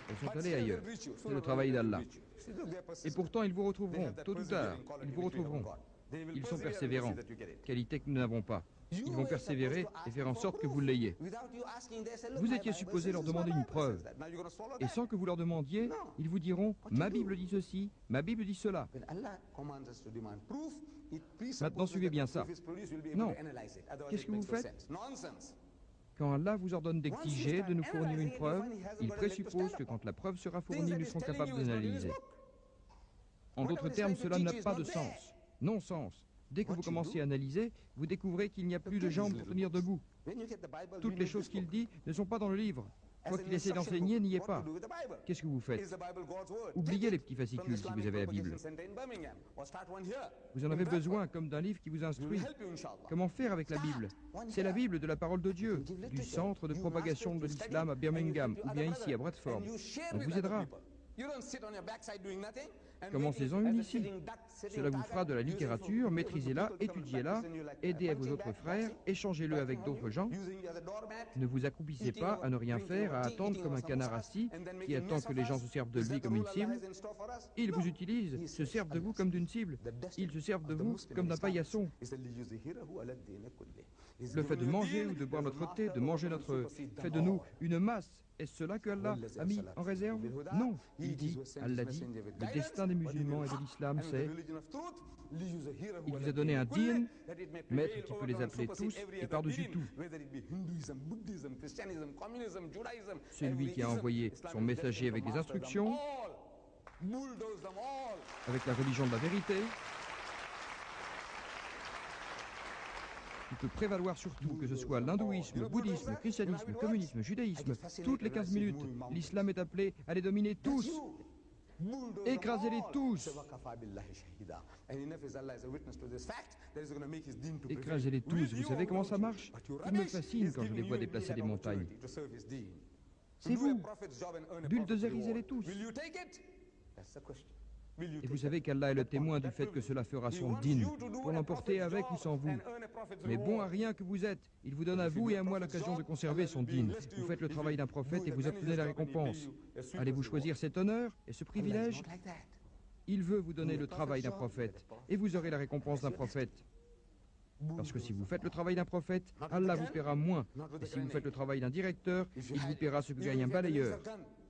Elles sont allées ailleurs. C'est le travail d'Allah. Et pourtant, ils vous retrouveront, tôt ou tard. Ils vous retrouveront. Ils sont persévérants, qualité que nous n'avons pas. Ils vont persévérer et faire en sorte que vous l'ayez. Vous étiez supposé leur demander une preuve. Et sans que vous leur demandiez, ils vous diront « Ma Bible dit ceci, ma Bible dit cela ». Maintenant, suivez bien ça. Non. Qu'est-ce que vous faites? Quand Allah vous ordonne d'exiger de nous fournir une preuve, il présuppose que quand la preuve sera fournie, nous serons capables d'analyser. En d'autres termes, cela n'a pas de sens. Non-sens. Dès que vous commencez à analyser, vous découvrez qu'il n'y a plus de jambes pour tenir debout. Toutes les choses qu'il dit ne sont pas dans le livre. Quoi qu'il essaie d'enseigner n'y est pas. Qu'est-ce que vous faites? Oubliez les petits fascicules si vous avez la Bible. Vous en avez besoin comme d'un livre qui vous instruit. Comment faire avec la Bible? C'est la Bible de la parole de Dieu, du centre de propagation de l'islam à Birmingham ou bien ici à Bradford. On vous aidera. Commencez-en une ici. Cela vous fera de la littérature, maîtrisez-la, étudiez-la, aidez à vos autres frères, échangez-le avec d'autres gens. Ne vous accroupissez pas à ne rien faire, à attendre comme un canard assis qui attend que les gens se servent de lui comme une cible. Ils vous utilisent, se servent de vous comme d'une cible. Ils se servent de vous comme d'un paillasson. Le fait de manger ou de boire notre thé, de manger notre... fait de nous une masse. Est-ce cela que Allah a mis en réserve? Non. Il dit, Allah dit, le destin des musulmans et de l'islam, c'est... Il vous a donné un din, maître qui peut les appeler tous et par-dessus tout. Celui qui a envoyé son messager avec des instructions, avec la religion de la vérité, qui peut prévaloir sur tout, que ce soit l'hindouisme, le bouddhisme, le christianisme, le communisme, le judaïsme. Toutes les 15 minutes, l'islam est appelé à les dominer tous. Écrasez-les tous. Écrasez-les tous. Vous savez comment ça marche? Il me fascine quand je les vois déplacer des montagnes. C'est vous. Bulldozérisez-les tous. Et vous savez qu'Allah est le témoin du fait que cela fera son dîn, pour l'emporter avec ou sans vous. Mais bon à rien que vous êtes, il vous donne à vous et à moi l'occasion de conserver son dîn. Vous faites le travail d'un prophète et vous obtenez la récompense. Allez-vous choisir cet honneur et ce privilège? Il veut vous donner le travail d'un prophète, et vous aurez la récompense d'un prophète. Parce que si vous faites le travail d'un prophète, Allah vous paiera moins. Et si vous faites le travail d'un directeur, il vous paiera ce que gagne un balayeur.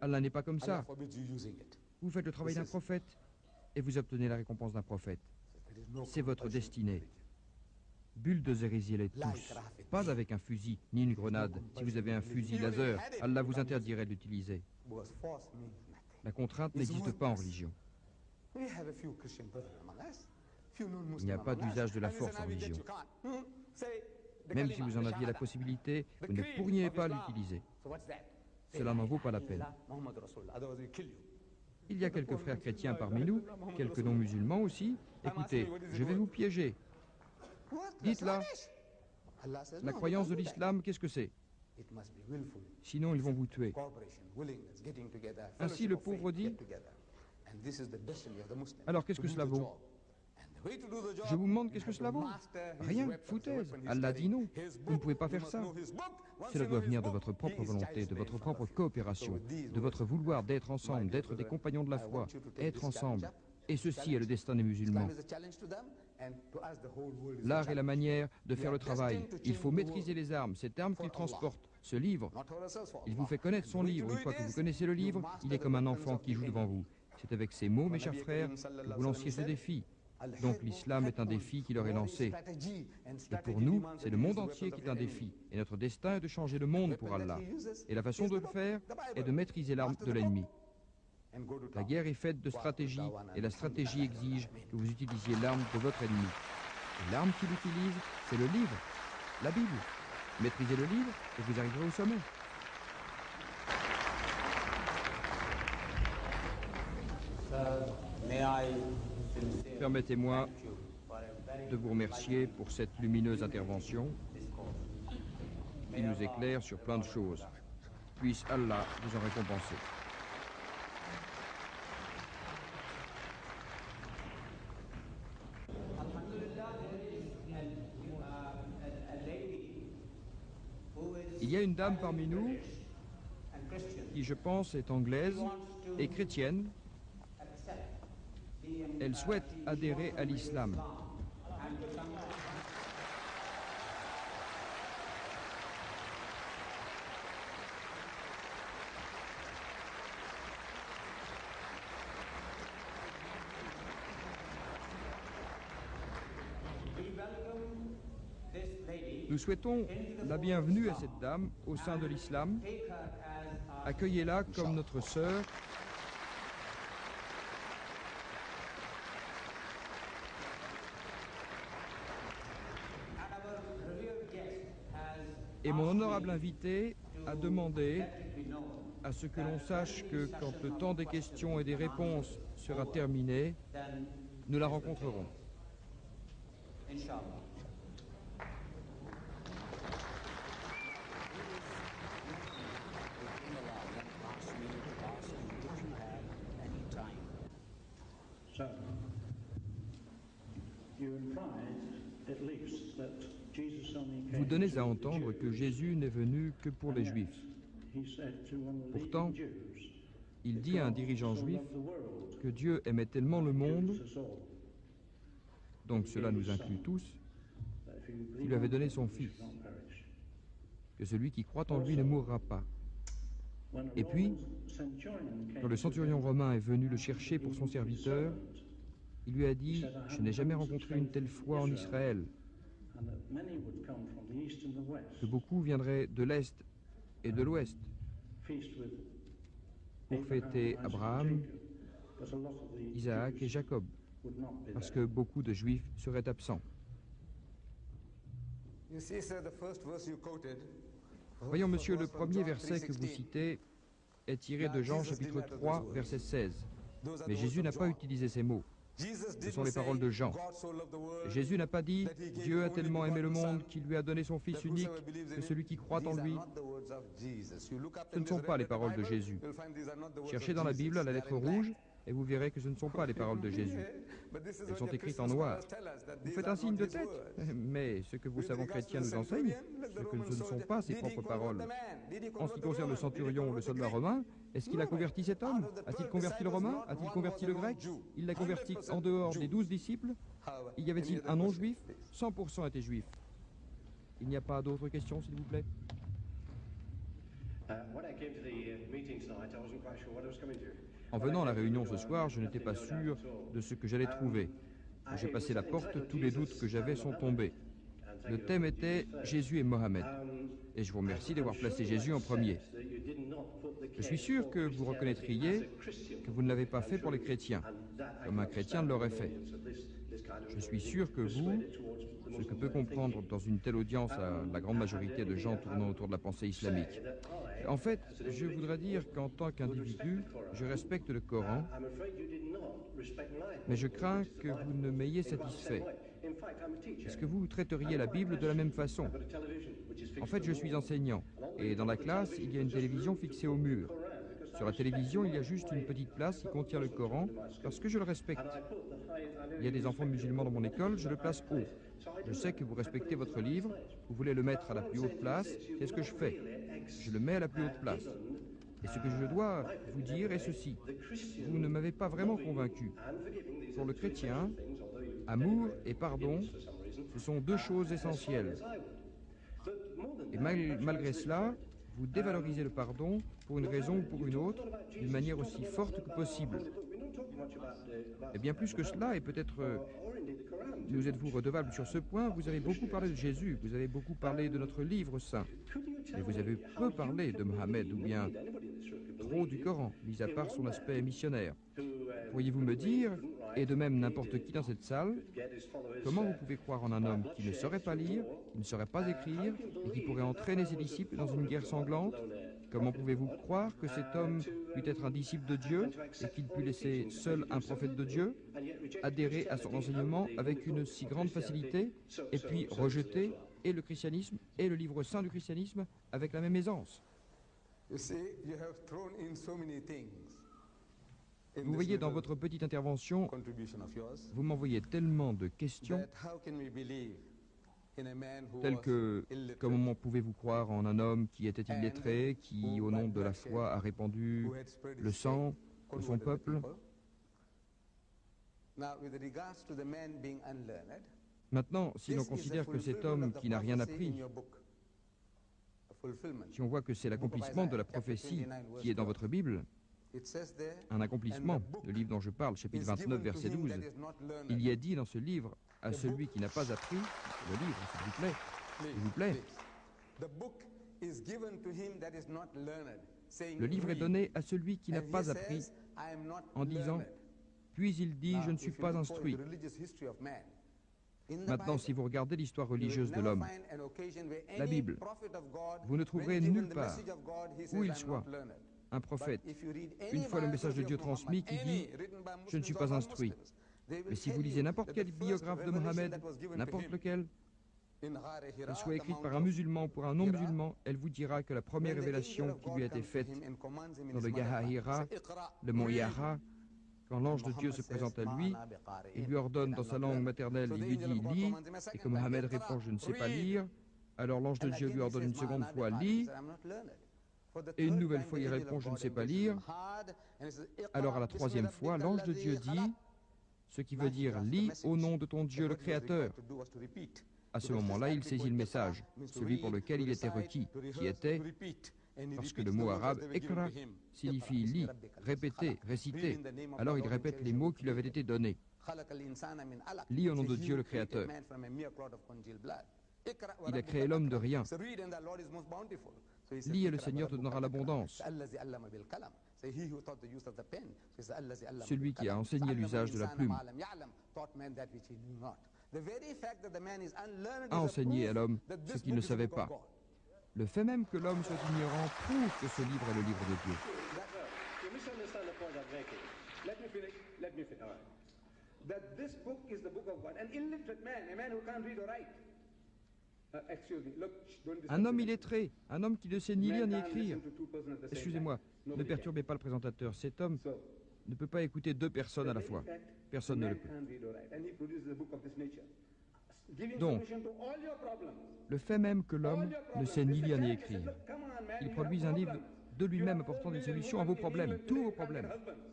Allah n'est pas comme ça. Vous faites le travail d'un prophète, et vous obtenez la récompense d'un prophète. C'est votre destinée. Bulldozérisez-les tous. Pas avec un fusil, ni une grenade. Si vous avez un fusil laser, Allah vous interdirait de l'utiliser. La contrainte n'existe pas en religion. Il n'y a pas d'usage de la force en religion. Même si vous en aviez la possibilité, vous ne pourriez pas l'utiliser. Cela n'en vaut pas la peine. Il y a quelques frères chrétiens parmi nous, quelques non-musulmans aussi. Écoutez, je vais vous piéger. Dites-la. La croyance de l'islam, qu'est-ce que c'est? Sinon, ils vont vous tuer. Ainsi, le pauvre dit, alors qu'est-ce que cela vaut? Je vous demande qu'est-ce que cela vaut? Rien, foutaise. Allah dit non. Vous ne pouvez pas faire ça. Cela doit venir de votre propre volonté, de votre propre coopération, de votre vouloir d'être ensemble, d'être des compagnons de la foi, être ensemble. Et ceci est le destin des musulmans. L'art est la manière de faire le travail. Il faut maîtriser les armes, cette arme qu'il transporte, ce livre. Il vous fait connaître son livre. Une fois que vous connaissez le livre, il est comme un enfant qui joue devant vous. C'est avec ces mots, mes chers frères, que vous lanciez ce défi. Donc l'islam est un défi qui leur est lancé. Et pour nous, c'est le monde entier qui est un défi. Et notre destin est de changer le monde pour Allah. Et la façon de le faire est de maîtriser l'arme de l'ennemi. La guerre est faite de stratégie, et la stratégie exige que vous utilisiez l'arme de votre ennemi. Et l'arme qu'il utilise, c'est le livre, la Bible. Maîtrisez le livre et vous arriverez au sommet. Permettez-moi de vous remercier pour cette lumineuse intervention qui nous éclaire sur plein de choses. Puisse Allah vous en récompenser. Il y a une dame parmi nous qui, je pense, est anglaise et chrétienne. Elle souhaite adhérer à l'islam. Nous souhaitons la bienvenue à cette dame au sein de l'islam. Accueillez-la comme notre sœur. Et mon honorable invité a demandé à ce que l'on sache que quand le temps des questions et des réponses sera terminé, nous la rencontrerons. Inshallah. So, you imply at least that Jesus only came Vous donnez à to entendre the que Jews, Jésus n'est venu que pour les and yet Juifs. he said to one of the Pourtant, leading Jews, Il dit à un dirigeant so juif loved the world, que Dieu aimait tellement le monde, us all, donc cela nous inclut tous, that if you qu'il believe lui avait on donné him, son you Fils, shall not perish. que celui qui croit en lui ne mourra pas. When a Et puis, Roman centurion came quand le to centurion him, romain est venu le chercher pour son serviteur, il lui a dit « Je n'ai jamais rencontré une telle foi en Israël, and that many would come from the east and the west, que beaucoup viendraient de l'Est et de l'Ouest feast with pour fêter Isaac, Abraham, and Jacob, but a lot of the Isaac et Jews Jacob, would not be parce there. que beaucoup de Juifs seraient absents. You see, sir, the first verse you quoted. Voyons, monsieur, le was from premier John verset que vous 3:16. citez est tiré de Jean chapitre 3, verset 16. Those are Mais the Jésus words n'a of pas John. utilisé ces mots. Jesus Ce didn't sont les say, paroles de Jean. God so loved the world Jésus n'a pas dit that he gave Dieu a only tellement aimé le begotten monde Son, qu'il lui a donné son Fils that unique, whosoever believes in que him. celui qui croit en These are lui. not the words of Jesus. You look up Ce in ne sont this pas les red paroles de Bible, Jésus. you'll find these are not the words Cherchez of dans la Jesus. Bible à la They are lettre in black. rouge et vous verrez que ce ne sont pas les paroles de Jésus. But this is Elles what sont your écrites en Christian noir. scholars tell us, that Vous these faites are un signe not de his tête, words. mais ce que vos With savants regards to chrétiens the nous enseignent, centurion, let the c'est que Roman ce ne sont soldier- pas ses Did he propres convert paroles. the man? Did he En ce convert qui the concerne le Roman? centurion, Did he le soldat convert the Greek? romain, est-ce qu'il a converti cet homme? A-t-il converti le romain? A-t-il converti le grec? Il l'a converti en dehors des 12 disciples? However, Y avait-il any other un question, non-juif? please? 100% étaient juifs. Il n'y a pas d'autres questions, s'il vous plaît? When I came to the meeting tonight, I wasn't quite sure what I was coming to. En venant à la réunion ce soir, je n'étais pas sûr de ce que j'allais trouver. Quand j'ai passé la porte, tous les doutes que j'avais sont tombés. Le thème était Jésus et Mohamed. Et je vous remercie d'avoir placé Jésus en premier. Je suis sûr que vous reconnaîtriez que vous ne l'avez pas fait pour les chrétiens, comme un chrétien l'aurait fait. Je suis sûr que vous, ce que peut comprendre dans une telle audience à la grande majorité de gens tournant autour de la pensée islamique. En fait, je voudrais dire qu'en tant qu'individu, je respecte le Coran, mais je crains que vous ne m'ayez satisfait. Est-ce que vous traiteriez la Bible de la même façon? En fait, je suis enseignant, et dans la classe, il y a une télévision fixée au mur. Sur la télévision, il y a juste une petite place qui contient le Coran, parce que je le respecte. Il y a des enfants musulmans dans mon école, je le place haut. Je sais que vous respectez votre livre, vous voulez le mettre à la plus haute place, c'est ce que je fais. Je le mets à la plus haute place. Et ce que je dois vous dire est ceci. Vous ne m'avez pas vraiment convaincu. Pour le chrétien, amour et pardon, ce sont deux choses essentielles. Et malgré cela, vous dévalorisez le pardon pour une raison ou pour une autre, d'une manière aussi forte que possible. Et bien plus que cela, et peut-être nous êtes-vous redevable sur ce point, vous avez beaucoup parlé de Jésus, vous avez beaucoup parlé de notre livre saint, mais vous avez peu parlé de Mohammed ou bien trop du Coran, mis à part son aspect missionnaire. Pourriez-vous me dire, et de même n'importe qui dans cette salle, comment vous pouvez croire en un homme qui ne saurait pas lire, qui ne saurait pas écrire, et qui pourrait entraîner ses disciples dans une guerre sanglante? Comment pouvez-vous croire que cet homme put être un disciple de Dieu et qu'il put laisser seul un prophète de Dieu, adhérer à son enseignement avec une si grande facilité, et puis rejeter et le christianisme et le livre saint du christianisme avec la même aisance? You see, you have thrown in so many things in Vous this voyez, dans little votre petite intervention, contribution of yours, vous m'envoyez tellement de questions, that how can we believe in a man who telles was que illiterate, comment pouvez-vous croire en un homme qui était illettré, qui, au nom de la foi, a répandu who had spread his le sang faith, de son converted the peuple? people? Now, with regards to the man being unlearned, Maintenant, si l'on this is a considère que cet fulfillment homme of the qui n'a rien prophecy appris, in your book. A fulfillment. si on voit que c'est l'accomplissement de la prophétie qui est dans votre Bible, It says there, un accomplissement, le livre dont je parle, chapitre 29, verset 12, il y a dit dans ce livre à celui qui n'a pas appris, le livre, s'il vous plaît, s'il vous plaît, The book is given to him that is not learned, saying, le livre est read. donné à celui qui n'a And he pas appris, says, I am not en disant, learned. puis il dit, Now, je ne if suis you pas look for instruit. the religious history of man, Maintenant, si vous regardez l'histoire religieuse de l'homme, la Bible, vous ne trouverez nulle part où il soit un prophète, une fois le message de Dieu transmis, qui dit « Je ne suis pas instruit ». Mais si vous lisez n'importe quel biographe de Mohammed, n'importe lequel, qu'elle soit écrite par un musulman ou par un non-musulman, elle vous dira que la première révélation qui lui a été faite dans le Gaha Hira, le mont Yahra, quand l'ange de Dieu se présente à lui, il lui ordonne dans sa langue maternelle, il lui dit « lis », et que Mohammed répond « je ne sais pas lire », alors l'ange de Dieu lui ordonne une seconde fois « lis », et une nouvelle fois il répond « je ne sais pas lire », alors à la troisième fois, l'ange de Dieu dit, ce qui veut dire « lis au nom de ton Dieu le Créateur ». À ce moment-là, il saisit le message, celui pour lequel il était requis, qui était, parce que le mot arabe « ikra » signifie « lis », « répéter »,« réciter ». Alors il répète les mots qui lui avaient été donnés. « Lis au nom de Dieu le Créateur ». Il a créé l'homme de rien. Lis et le Seigneur te donnera l'abondance. Celui qui a enseigné l'usage de la plume a enseigné à l'homme ce qu'il ne savait pas. Le fait même que l'homme soit ignorant prouve que ce livre est le livre de Dieu. You misunderstand the point I'm making. Let me finish. All right. That this book is the book of God. An illiterate man, a man who can't read or write. Excuse me. Look, don't disturb Un homme me. illettré, un homme qui ne sait ni lire ni Man can't écrire. listen to two persons at the same Excusez-moi, time. ne Nobody perturbez pas le présentateur. Cet homme can. So, ne peut pas écouter deux personnes à la the fois. very fact Personne the ne man le peut. can't read or write, and he produces a book of this nature, giving Donc, solution to all your problems. Le fait même que All l'homme your ne problems. sait ni Mr. lire ni Chang said, écrire, look, come on, man, il you produise have un livre problems. de lui-même You have apportant des 4 million solutions à vos women in problèmes, England tous today vos who can't get problèmes. husbands.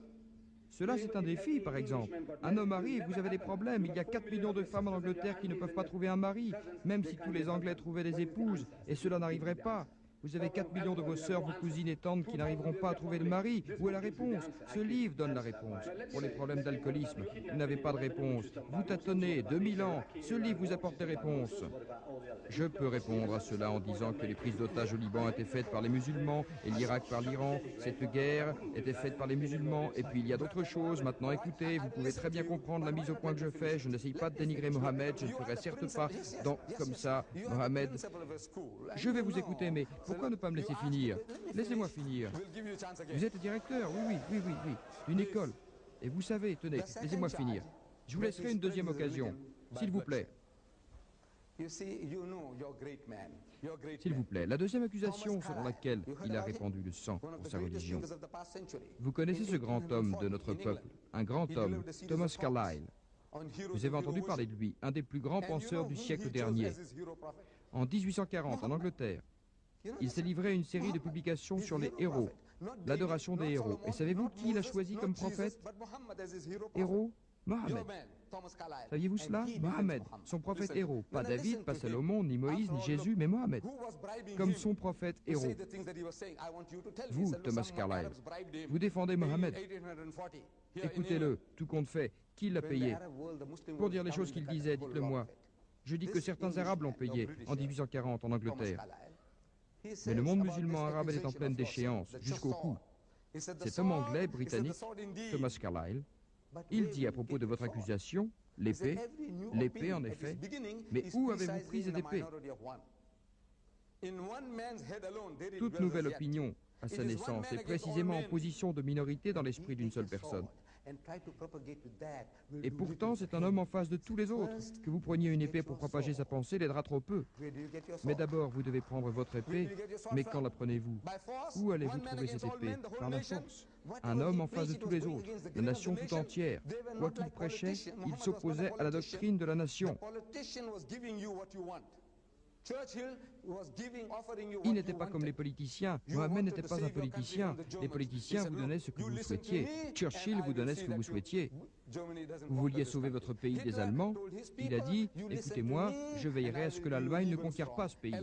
Cela, c'est un défi, par exemple. Un homme arrive, vous avez des problèmes. Il y a 4 millions de femmes en Angleterre qui ne peuvent pas trouver un mari, même si tous les Anglais trouvaient des épouses, et cela n'arriverait pas. Vous avez 4 millions de vos sœurs, vos cousines et tantes qui n'arriveront pas à trouver de mari. Où est la réponse? Ce livre donne la réponse. Pour les problèmes d'alcoolisme, vous n'avez pas de réponse. Vous tâtonnez 2000 ans. Ce livre vous apporte des réponses. Je peux répondre à cela en disant que les prises d'otages au Liban étaient faites par les musulmans et l'Irak par l'Iran. Cette guerre était faite par les musulmans. Et puis il y a d'autres choses. Maintenant écoutez, vous pouvez très bien comprendre la mise au point que je fais. Je n'essaye pas de dénigrer Mohammed. Je ne ferai certes pas comme ça Mohammed. Je vais vous écouter, mais pourquoi ne pas me laisser finir? Laissez-moi finir. Vous êtes directeur, oui, d'une école. Et vous savez, tenez, laissez-moi finir. Je vous laisserai une deuxième occasion, s'il vous plaît. S'il vous plaît, la deuxième accusation selon laquelle il a répandu le sang pour sa religion. Vous connaissez ce grand homme de notre peuple, un grand homme, Thomas Carlyle. Vous avez entendu parler de lui, un des plus grands penseurs du siècle dernier. En 1840, en Angleterre, il s'est livré à une série de publications sur les héros, l'adoration des héros. Et savez-vous qui il a choisi comme prophète? Héros? Mohammed. Saviez-vous cela? Mohammed, son prophète héros. Pas David, pas Salomon, ni Moïse, ni Jésus, mais Mohammed. Comme son prophète héros. Vous, Thomas Carlyle, vous défendez Mohammed. Écoutez-le, tout compte fait. Qui l'a payé? Pour dire les choses qu'il disait, dites-le moi. Je dis que certains Arabes l'ont payé en 1840 en Angleterre. Mais le monde musulman arabe est en pleine déchéance, jusqu'au cou. Cet homme anglais, britannique, Thomas Carlyle, il dit à propos de votre accusation, l'épée en effet, mais où avez-vous pris cette épée? Toute nouvelle opinion à sa naissance est précisément en position de minorité dans l'esprit d'une seule personne. Et pourtant, c'est un homme en face de tous les autres. Que vous preniez une épée pour propager sa pensée l'aidera trop peu. Mais d'abord, vous devez prendre votre épée. Mais quand la prenez-vous? Où allez-vous trouver cette épée? Par la force. Un homme en face de tous les autres, la nation tout entière. Quoi qu'il prêchait, il s'opposait à la doctrine de la nation. Il n'était pas comme les politiciens. Mohammed n'était pas un politicien. Les politiciens vous donnaient ce que vous souhaitiez. Churchill vous donnait ce que vous souhaitiez. Vous vouliez sauver votre pays des Allemands. Il a dit, écoutez-moi, je veillerai à ce que l'Allemagne ne conquiert pas ce pays.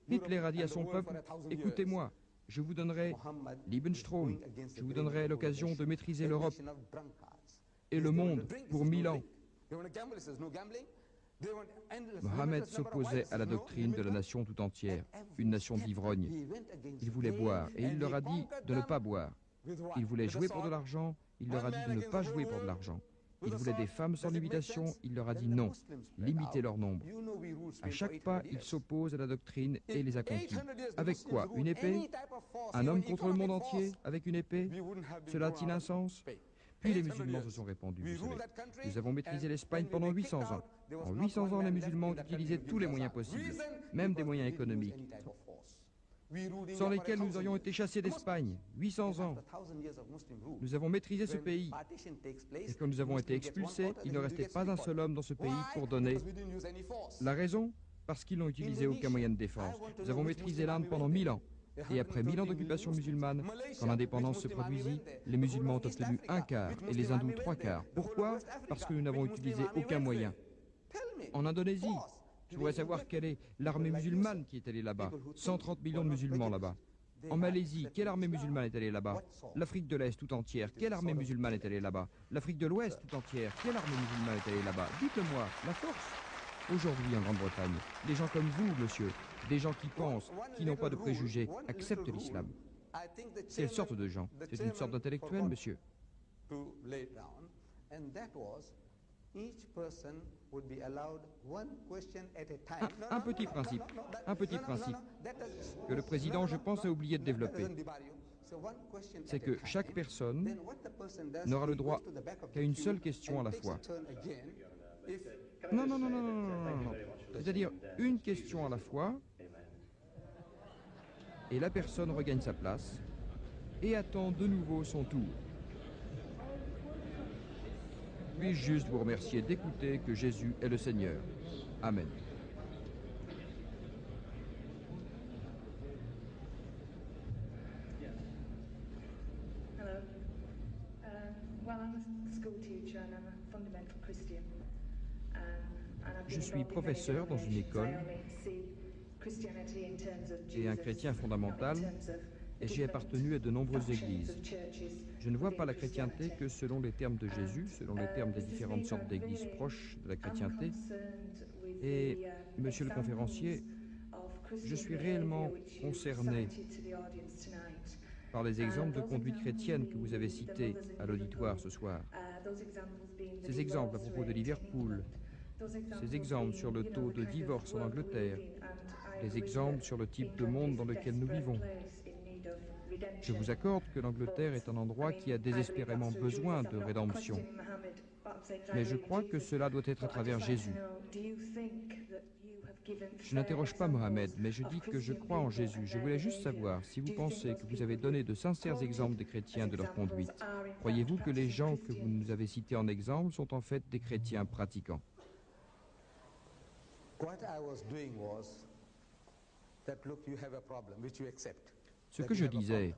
Hitler a dit à son peuple, écoutez-moi, je vous donnerai Lebensstrom, je vous donnerai l'occasion de maîtriser l'Europe et le monde pour 1000 ans. Mohammed s'opposait à la doctrine de la nation tout entière, une nation d'ivrognes. Il voulait boire et il leur a dit de ne pas boire. Il voulait jouer pour de l'argent, il leur a dit de ne pas jouer pour de l'argent. Il voulait des femmes sans limitation, il leur a dit non, limitez leur nombre. À chaque pas, il s'oppose à la doctrine et les accomplit. Avec quoi? Une épée? Un homme contre le monde entier avec une épée? Cela a-t-il un sens? Puis les musulmans se sont répandus, vous savez. Nous avons maîtrisé l'Espagne pendant 800 ans. En 800 ans, les musulmans ont utilisé tous les moyens possibles, même des moyens économiques, sans lesquels nous aurions été chassés d'Espagne. 800 ans. Nous avons maîtrisé ce pays. Et quand nous avons été expulsés, il ne restait pas un seul homme dans ce pays pour donner. La raison? Parce qu'ils n'ont utilisé aucun moyen de défense. Nous avons maîtrisé l'Inde pendant 1000 ans. Et après 1000 ans d'occupation musulmane, quand l'indépendance se produisit, les musulmans ont obtenu un quart et les hindous 3/4. Pourquoi? Parce que nous n'avons utilisé aucun moyen. En Indonésie, je voudrais savoir quelle est l'armée musulmane qui est allée là-bas. 130 millions de musulmans là-bas. En Malaisie, quelle armée musulmane est allée là-bas? L'Afrique de l'Est tout entière, quelle armée musulmane est allée là-bas? L'Afrique de l'Ouest tout entière, quelle armée musulmane est allée là-bas? Dites-le-moi, la force. Aujourd'hui en Grande-Bretagne, des gens comme vous, monsieur, des gens qui pensent, qui n'ont pas de préjugés, acceptent l'islam. Quelle sorte de gens? C'est une sorte d'intellectuel, monsieur. Un petit principe, que le président, je pense, a oublié de développer. C'est que chaque personne n'aura le droit qu'à une seule question à la fois. Non. C'est-à-dire une question à la fois, et la personne regagne sa place et attend de nouveau son tour. Puis-je juste vous remercier d'écouter que Jésus est le Seigneur. Amen. Hello. Well, I'm a school teacher and I'm a fundamental Christian. Je suis professeur dans une école et un chrétien fondamental, et j'ai appartenu à de nombreuses églises. Je ne vois pas la chrétienté que selon les termes de Jésus, selon les termes des différentes sortes d'églises proches de la chrétienté. Et, monsieur le conférencier, je suis réellement concerné par les exemples de conduite chrétienne que vous avez cités à l'auditoire ce soir. Ces exemples à propos de Liverpool, ces exemples sur le taux de divorce en Angleterre, des exemples sur le type de monde dans lequel nous vivons. Je vous accorde que l'Angleterre est un endroit qui a désespérément besoin de rédemption. Mais je crois que cela doit être à travers Jésus. Je n'interroge pas Mohamed, mais je dis que je crois en Jésus. Je voulais juste savoir si vous pensez que vous avez donné de sincères exemples des chrétiens de leur conduite. Croyez-vous que les gens que vous nous avez cités en exemple sont en fait des chrétiens pratiquants? Ce que je disais,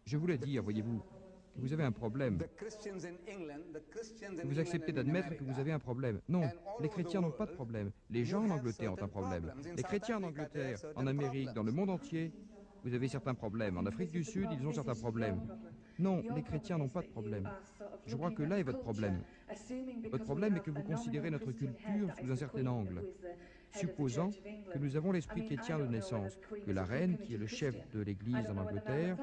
je voulais dire, voyez-vous, que vous avez un problème. Vous acceptez d'admettre que vous avez un problème. Non, les chrétiens n'ont pas de problème. Les gens en Angleterre ont un problème. Les chrétiens en Angleterre, en Amérique, dans le monde entier, vous avez certains problèmes. En Afrique du Sud, ils ont certains problèmes. Non, les chrétiens n'ont pas de problème. Je crois que là est votre problème. Votre problème est que vous considérez notre culture sous un certain angle, supposant que nous avons l'esprit chrétien de naissance, que la reine, qui est le chef de l'Église en Angleterre,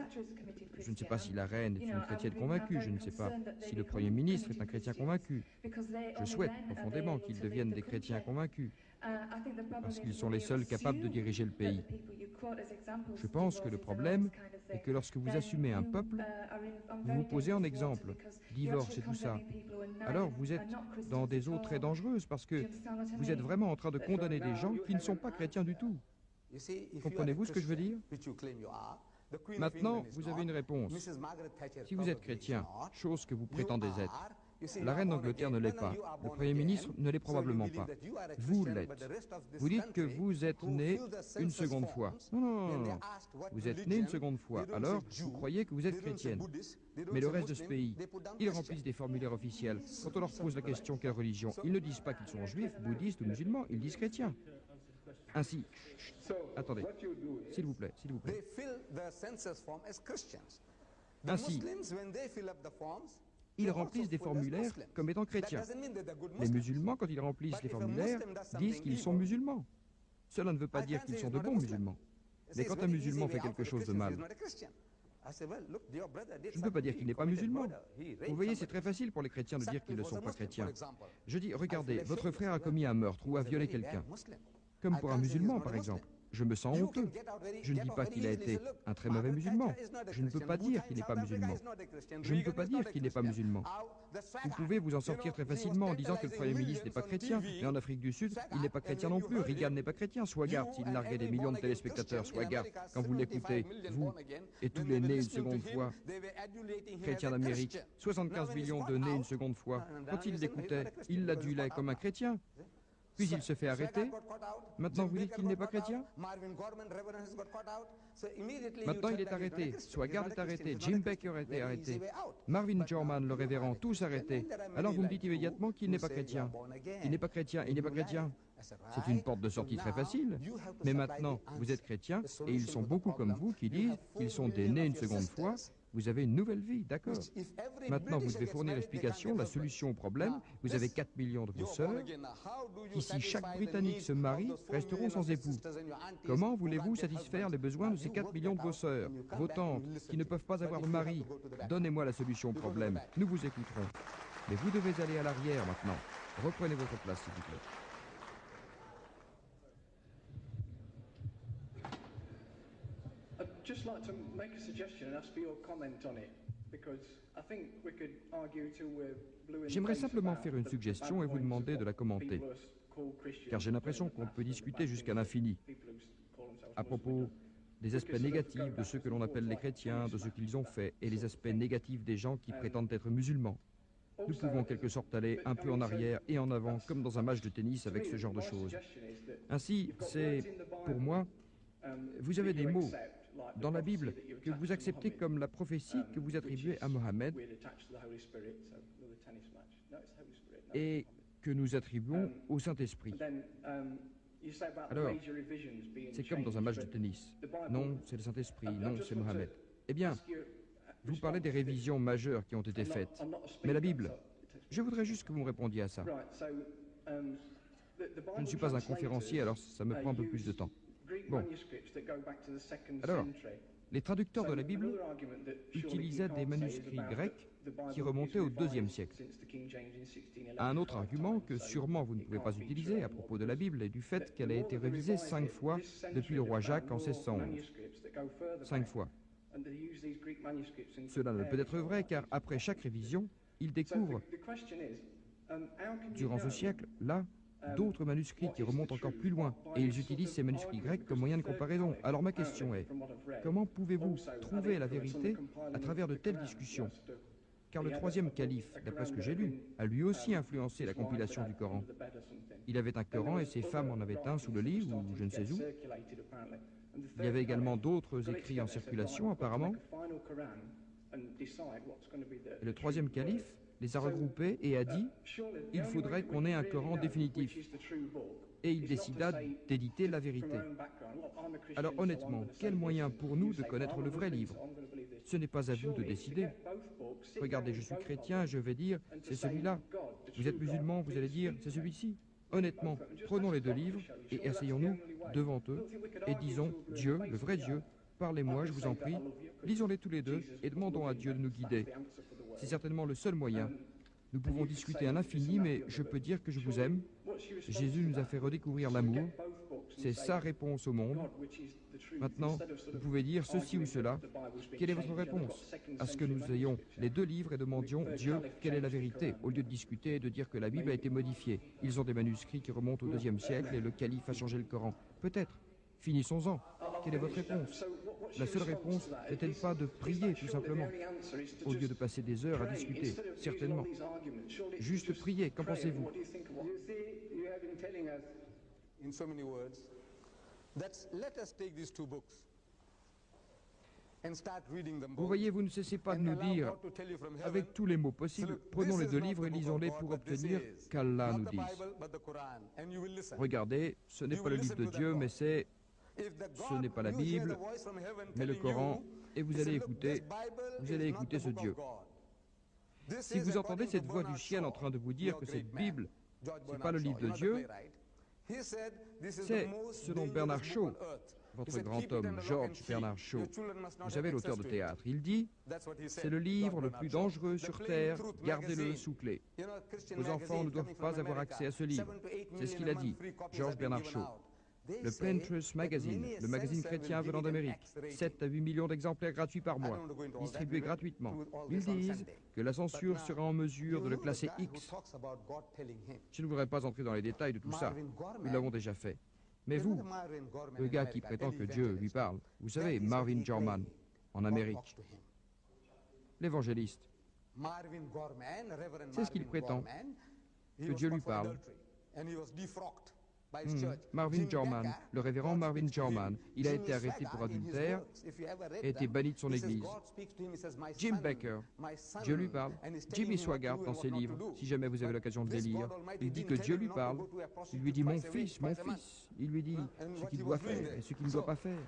je ne sais pas si la reine est une chrétienne convaincue, je ne sais pas si le Premier ministre est un chrétien convaincu. Je souhaite profondément qu'ils deviennent des chrétiens convaincus, parce qu'ils sont les seuls capables de diriger le pays. Je pense que le problème est que lorsque vous assumez un peuple, vous vous posez en exemple, divorce et tout ça. Alors vous êtes dans des eaux très dangereuses parce que vous êtes vraiment en train de condamner des gens qui ne sont pas chrétiens du tout. Comprenez-vous ce que je veux dire? Maintenant, vous avez une réponse. Si vous êtes chrétien, chose que vous prétendez être, la reine d'Angleterre ne l'est pas. Le Premier ministre ne l'est probablement pas. Vous l'êtes. Vous dites que vous êtes né une seconde fois. Non. Vous êtes né une seconde fois. Alors, vous croyez que vous êtes chrétienne. Mais le reste de ce pays, ils remplissent des formulaires officiels. Quand on leur pose la question quelle religion, ils ne disent pas qu'ils sont juifs, bouddhistes ou musulmans, ils disent chrétiens. Ainsi, attendez, s'il vous plaît. Ainsi, ils remplissent des formulaires comme étant chrétiens. Les musulmans, quand ils remplissent les formulaires, disent qu'ils sont musulmans. Cela ne veut pas dire qu'ils sont de bons musulmans. Mais quand un musulman fait quelque chose de mal, Je ne peux pas dire qu'il n'est pas musulman. Vous voyez, c'est très facile pour les chrétiens de dire qu'ils ne sont pas chrétiens. Je dis, regardez, votre frère a commis un meurtre ou a violé quelqu'un. Comme pour un musulman, par exemple. Je me sens honteux. Je ne dis pas qu'il a été un très mauvais musulman. Je ne peux pas dire qu'il n'est pas musulman. Je ne peux pas dire qu'il n'est pas musulman. Vous pouvez vous en sortir très facilement en disant que le Premier ministre n'est pas chrétien, mais en Afrique du Sud, il n'est pas chrétien non plus. Reagan n'est pas chrétien. Sois garde s'il narguait des millions de téléspectateurs. Sois garde quand vous l'écoutez, vous et tous les nés une seconde fois, chrétiens d'Amérique, 75 millions de nés une seconde fois. Quand il l'écoutait, il l'adulait comme un chrétien. Puis il se fait arrêter. Maintenant, vous dites qu'il n'est pas chrétien? Maintenant, il est arrêté. Swagard est arrêté. Jim Baker a été arrêté. Marvin Jorman, le révérend, tous arrêtés. Alors vous me dites immédiatement qu'il n'est pas chrétien. Il n'est pas chrétien, il n'est pas chrétien. C'est une porte de sortie très facile. Mais maintenant, vous êtes chrétien et ils sont beaucoup comme vous qui disent qu'ils sont des nés une seconde fois. Vous avez une nouvelle vie, d'accord. Maintenant, vous devez fournir l'explication, la solution au problème. Vous avez 4 millions de vos sœurs, qui, si chaque Britannique se marie, resteront sans époux. Comment voulez-vous satisfaire les besoins de ces 4 millions de vos sœurs, vos tantes, qui ne peuvent pas avoir de mari? Donnez-moi la solution au problème, nous vous écouterons. Mais vous devez aller à l'arrière maintenant. Reprenez votre place, s'il vous plaît. I'd just like to make a suggestion and ask for your comment on it, because I think we could argue till we're blue in the J'aimerais face simplement about faire une the suggestion bad et vous points demander of de la what commenter, people call Christians, car j'ai l'impression qu'on peut discuter jusqu'à l'infini à propos des aspects négatifs de ceux que l'on appelle les chrétiens, de ce qu'ils ont fait, et les aspects négatifs des gens qui prétendent être musulmans. Nous pouvons en quelque sorte aller un peu en arrière et en avant, comme dans un match de tennis avec ce genre de choses. Ainsi, c'est, pour moi, vous avez des mots dans la Bible que vous acceptez comme la prophétie que vous attribuez à Mohammed et que nous attribuons au Saint-Esprit. Alors, c'est comme dans un match de tennis. Non, c'est le Saint-Esprit, non, c'est Mohammed. Eh bien, vous parlez des révisions majeures qui ont été faites. Mais la Bible, je voudrais juste que vous me répondiez à ça. Je ne suis pas un conférencier, alors ça me prend un peu plus de temps. Bon. Alors, les traducteurs de la Bible utilisaient des manuscrits grecs qui remontaient au IIe siècle. Un autre argument que sûrement vous ne pouvez pas utiliser à propos de la Bible est du fait qu'elle a été révisée 5 fois depuis le roi Jacques en 1611. 5 fois. Cela ne peut être vrai car après chaque révision, ils découvrent, durant ce siècle, là, d'autres manuscrits qui remontent encore plus loin, et ils utilisent ces manuscrits grecs comme moyen de comparaison. Alors ma question est, comment pouvez-vous trouver la vérité à travers de telles discussions? Car le troisième calife, d'après ce que j'ai lu, a lui aussi influencé la compilation du Coran. Il avait un Coran et ses femmes en avaient un sous le lit, ou je ne sais où. Il y avait également d'autres écrits en circulation, apparemment. Et le troisième calife les a regroupés et a dit « Il faudrait qu'on ait un Coran définitif ». Et il décida d'éditer la vérité. Alors honnêtement, quel moyen pour nous de connaître le vrai livre? Ce n'est pas à vous de décider. Regardez, je suis chrétien, je vais dire « c'est celui-là ». Vous êtes musulman, vous allez dire « c'est celui-ci ». Honnêtement, prenons les deux livres et asseyons-nous devant eux et disons « Dieu, le vrai Dieu, parlez-moi, je vous en prie, lisons-les tous les deux et demandons à Dieu de nous guider. » C'est certainement le seul moyen. Nous pouvons discuter à l'infini, mais je peux dire que je vous aime. Jésus nous a fait redécouvrir l'amour. C'est sa réponse au monde. Maintenant, vous pouvez dire ceci ou cela. Quelle est votre réponse à ce que nous ayons les deux livres et demandions « Dieu, quelle est la vérité ?» au lieu de discuter et de dire que la Bible a été modifiée. Ils ont des manuscrits qui remontent au IIe siècle et le calife a changé le Coran. Peut-être. Finissons-en. Quelle est votre réponse? La seule réponse n'est-elle pas de prier, tout simplement, au lieu de passer des heures à discuter? Certainement. Juste prier, qu'en pensez-vous? Vous voyez, vous ne cessez pas de nous dire, avec tous les mots possibles, prenons les deux livres et lisons-les pour obtenir qu'Allah nous dise. Regardez, ce n'est pas le livre de Dieu, mais ce n'est pas la Bible, mais le Coran, et vous allez écouter ce Dieu. Si vous entendez cette voix du ciel en train de vous dire que cette Bible, ce n'est pas le livre de Dieu, c'est, selon Bernard Shaw, votre grand homme, George Bernard Shaw, vous savez, l'auteur de théâtre, il dit « C'est le livre le plus dangereux sur Terre, gardez-le sous clé. Vos enfants ne doivent pas avoir accès à ce livre. » C'est ce qu'il a dit, George Bernard Shaw. Le Pentruth Magazine, le magazine chrétien venant d'Amérique, 7 à 8 millions d'exemplaires gratuits par mois, distribués gratuitement. Ils disent que la censure sera en mesure de le classer X. Je ne voudrais pas entrer dans les détails de tout ça, nous l'avons déjà fait. Mais vous, le gars qui prétend que Dieu lui parle, vous savez, Marvin Gorman, en Amérique, l'évangéliste, c'est ce qu'il prétend, que Dieu lui parle. Marvin Gorman, le révérend Marvin Gorman, il a été arrêté pour adultère et été banni de son église. Jim Baker, Dieu lui parle. Jimmy Swaggart dans ses livres, si jamais vous avez l'occasion de les lire, il dit que Dieu lui parle. Il lui dit mon fils. Il lui dit ce qu'il doit faire et ce qu'il ne doit pas faire.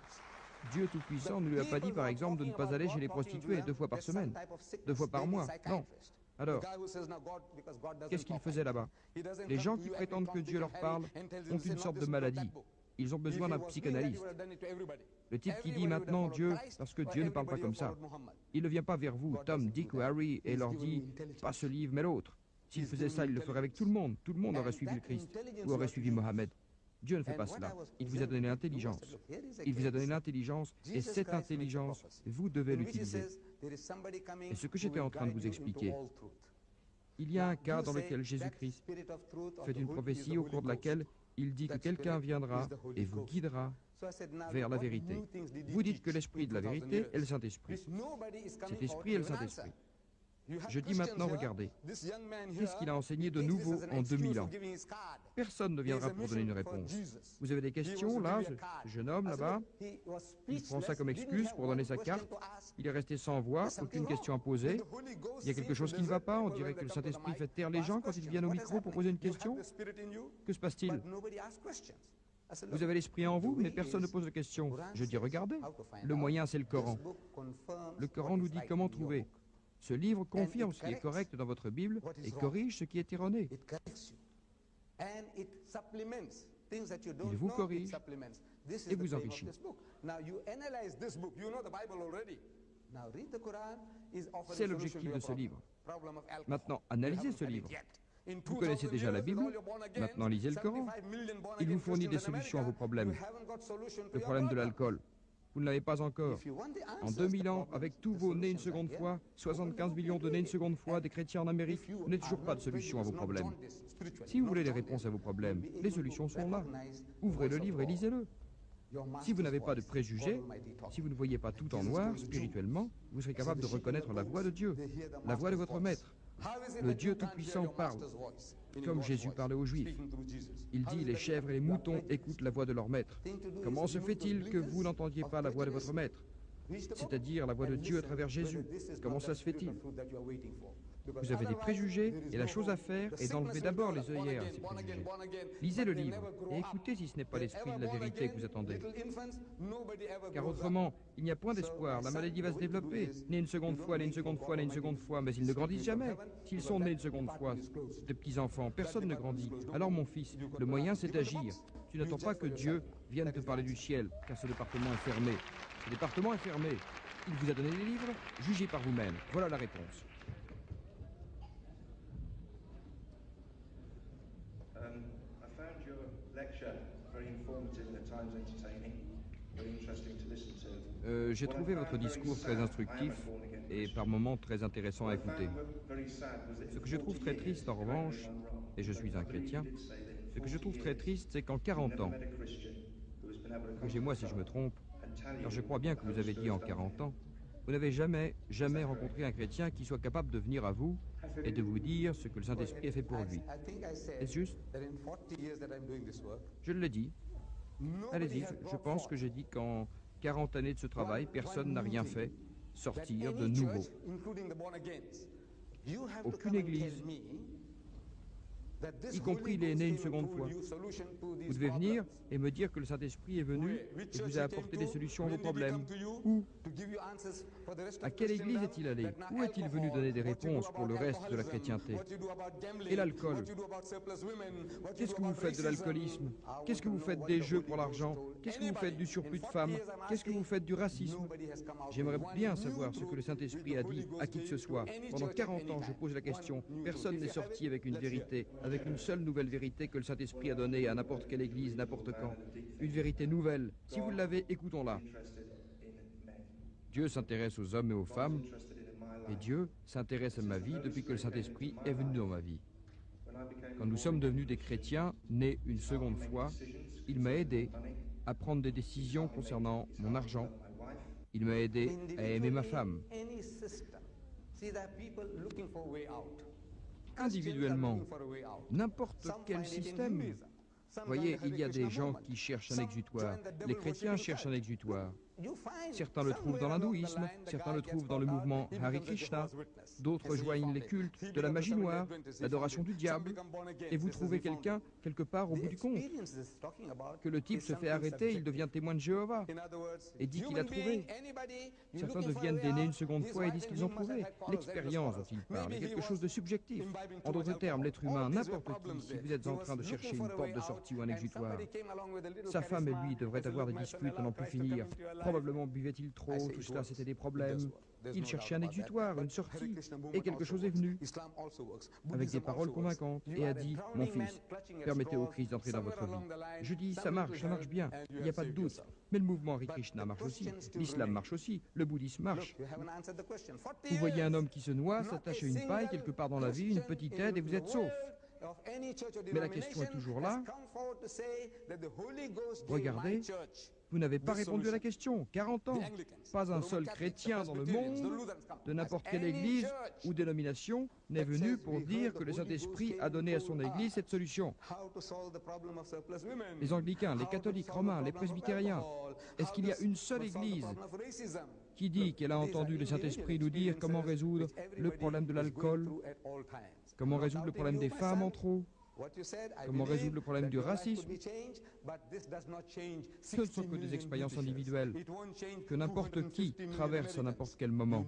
Dieu Tout-Puissant ne lui a pas dit par exemple de ne pas aller chez les prostituées 2 fois par semaine, 2 fois par mois, non. Alors, qu'est-ce qu'ils faisaient là-bas? Les gens qui prétendent que Dieu leur parle ont une sorte de maladie. Ils ont besoin d'un psychanalyste. Le type qui dit maintenant Dieu, parce que Dieu ne parle pas comme ça. Il ne vient pas vers vous, Tom, Dick ou Harry, et leur dit pas ce livre mais l'autre. S'il faisait ça, il le ferait avec tout le monde. Tout le monde aurait suivi le Christ ou aurait suivi Mohammed. Dieu ne fait pas cela. Il vous a donné l'intelligence. Il vous a donné l'intelligence et cette intelligence, vous devez l'utiliser. Et ce que j'étais en train de vous expliquer, il y a un cas dans lequel Jésus-Christ fait une prophétie au cours de laquelle il dit que quelqu'un viendra et vous guidera vers la vérité. Vous dites que l'esprit de la vérité est le Saint-Esprit. Cet esprit est le Saint-Esprit. Je dis maintenant, regardez, qu'est-ce qu'il a enseigné de nouveau en 2000 ans? Personne ne viendra pour donner une réponse. Vous avez des questions, là, ce jeune homme là-bas, il prend ça comme excuse pour donner sa carte, il est resté sans voix, aucune question à poser. Il y a quelque chose qui ne va pas, on dirait que le Saint-Esprit fait taire les gens quand ils viennent au micro pour poser une question. Que se passe-t-il? Vous avez l'esprit en vous, mais personne ne pose de questions. Je dis, regardez, le moyen c'est le Coran. Le Coran nous dit comment trouver. Ce livre confirme ce qui est correct dans votre Bible et corrige ce qui est erroné. Il vous corrige et vous enrichit. C'est l'objectif de ce livre. Maintenant, analysez ce livre. Vous connaissez déjà la Bible, maintenant lisez le Coran. Il vous fournit des solutions à vos problèmes. Le problème de l'alcool, vous ne l'avez pas encore. En 2000 ans, avec tous vos nés une seconde fois, 75 millions de nés une seconde fois, des chrétiens en Amérique, vous n'avez toujours pas de solution à vos problèmes. Si vous voulez les réponses à vos problèmes, les solutions sont là. Ouvrez le livre et lisez-le. Si vous n'avez pas de préjugés, si vous ne voyez pas tout en noir spirituellement, vous serez capable de reconnaître la voix de Dieu, la voix de votre maître. Le Dieu Tout-Puissant parle, comme Jésus parlait aux Juifs. Il dit, les chèvres et les moutons écoutent la voix de leur maître. Comment se fait-il que vous n'entendiez pas la voix de votre maître, c'est-à-dire la voix de Dieu à travers Jésus? Comment ça se fait-il? Vous avez des préjugés et la chose à faire est d'enlever d'abord les œillères à ces préjugés. Lisez le livre et écoutez si ce n'est pas l'esprit de la vérité que vous attendez. Car autrement, il n'y a point d'espoir. La maladie va se développer. Nés une seconde fois, nés une seconde fois, nés une seconde fois, mais ils ne grandissent jamais. S'ils sont nés une seconde fois, de petits-enfants, personne ne grandit. Alors mon fils, le moyen c'est d'agir. Tu n'attends pas que Dieu vienne te parler du ciel, car ce département est fermé. Ce département est fermé. Il vous a donné les livres, jugez par vous-même. Voilà la réponse. J'ai trouvé votre discours très instructif et par moments très intéressant à écouter. Ce que je trouve très triste en revanche, et je suis un chrétien, ce que je trouve très triste, c'est qu'en 40 ans, corrigez-moi si je me trompe, car je crois bien que vous avez dit en 40 ans, vous n'avez jamais rencontré un chrétien qui soit capable de venir à vous et de vous dire ce que le Saint-Esprit a fait pour lui. Est-ce juste? Je l'ai dit. Allez-y, je pense que j'ai dit qu'en 40 années de ce travail, personne n'a rien fait sortir de nouveau. Aucune église y compris les nés une seconde fois. Vous devez venir et me dire que le Saint-Esprit est venu et vous a apporté des solutions à vos problèmes. Où? À quelle église est-il allé? Où est-il venu donner des réponses pour le reste de la chrétienté? Et l'alcool? Qu'est-ce que vous faites de l'alcoolisme? Qu'est-ce que vous faites des jeux pour l'argent? Qu'est-ce que vous faites du surplus de femmes? Qu'est-ce que vous faites du racisme? J'aimerais bien savoir ce que le Saint-Esprit a dit à qui que ce soit. Pendant 40 ans, je pose la question. Personne n'est sorti avec une vérité, avec une seule nouvelle vérité que le Saint-Esprit a donnée à n'importe quelle église, n'importe quand. Une vérité nouvelle. Si vous l'avez, écoutons-la. Dieu s'intéresse aux hommes et aux femmes, et Dieu s'intéresse à ma vie depuis que le Saint-Esprit est venu dans ma vie. Quand nous sommes devenus des chrétiens, nés une seconde fois, il m'a aidé à prendre des décisions concernant mon argent. Il m'a aidé à aimer ma femme. Individuellement, n'importe quel système. Voyez, il y a des gens qui cherchent un exutoire. Les chrétiens cherchent un exutoire. Certains le trouvent dans l'hindouisme, certains le trouvent dans le mouvement Hare Krishna, d'autres joignent les cultes de la magie noire, l'adoration du diable, et vous trouvez quelqu'un quelque part au bout du compte. Que le type se fait arrêter, il devient témoin de Jéhovah et dit qu'il a trouvé. Certains deviennent des nés une seconde fois et disent qu'ils ont trouvé. L'expérience dont il parle est quelque chose de subjectif. En d'autres termes, l'être humain, n'importe qui, si vous êtes en train de chercher une porte de sortie ou un exutoire, sa femme et lui devraient avoir des disputes à n'en plus finir. Probablement buvait-il trop, tout cela c'était des problèmes. Il cherchait un exutoire, une sortie, et quelque chose est venu, avec des paroles convaincantes, et a dit, mon fils, permettez au Christ d'entrer dans votre vie. Je dis, ça marche bien, il n'y a pas de doute. Mais le mouvement Hare Krishna marche aussi, l'islam marche aussi, le bouddhisme marche. Vous voyez un homme qui se noie, s'attache à une paille quelque part dans la vie, une petite aide, et vous êtes sauf. Mais la question est toujours là. Regardez, vous n'avez pas répondu à la question. 40 ans, pas un seul chrétien dans le monde, de n'importe quelle église ou dénomination, n'est venu pour dire que le Saint-Esprit a donné à son église cette solution. Les anglicains, les catholiques romains, les presbytériens, est-ce qu'il y a une seule église qui dit qu'elle a entendu le Saint-Esprit nous dire comment résoudre le problème de l'alcool, comment résoudre le problème des femmes en trop, comment résoudre le problème du racisme? Ce ne sont que des expériences individuelles que n'importe qui traverse à n'importe quel moment.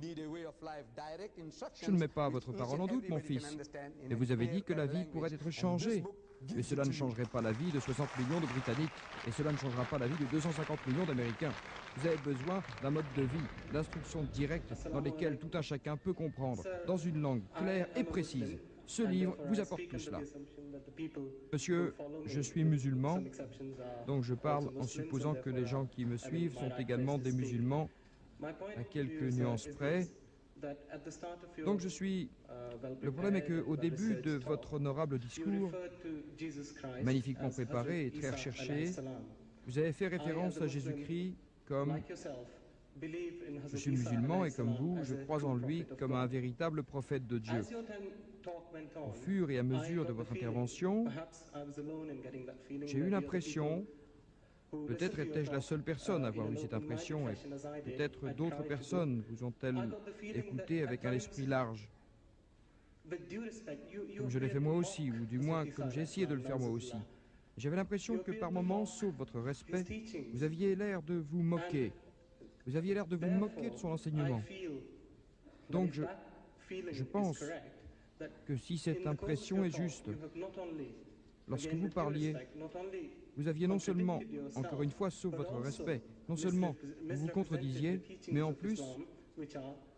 Je ne mets pas votre parole en doute, mon fils, mais vous avez dit que la vie pourrait être changée. Mais cela ne changerait pas la vie de 60 millions de Britanniques, et cela ne changera pas la vie de 250 millions d'Américains. Vous avez besoin d'un mode de vie, d'instructions directes dans lesquelles tout un chacun peut comprendre, dans une langue claire et précise. Ce livre vous apporte tout cela. Monsieur, je suis musulman, donc je parle en supposant que les gens qui me suivent sont également des musulmans, à quelques nuances près. Donc je suis... Le problème est qu'au début de votre honorable discours, magnifiquement préparé et très recherché, vous avez fait référence à Jésus-Christ comme... Je suis musulman et comme vous, je crois en lui comme un véritable prophète de Dieu. Au fur et à mesure de votre intervention, j'ai eu l'impression, peut-être étais-je la seule personne à avoir eu cette impression, et peut-être d'autres personnes vous ont-elles écouté avec un esprit large, comme je l'ai fait moi aussi, ou du moins comme j'ai essayé de le faire moi aussi. J'avais l'impression que par moments, sauf votre respect, vous aviez l'air de vous moquer. Vous aviez l'air de vous moquer de son enseignement. Donc je pense que si cette impression est juste, lorsque vous parliez, vous aviez non seulement, encore une fois, sauf votre respect, non seulement vous vous contredisiez, mais en plus,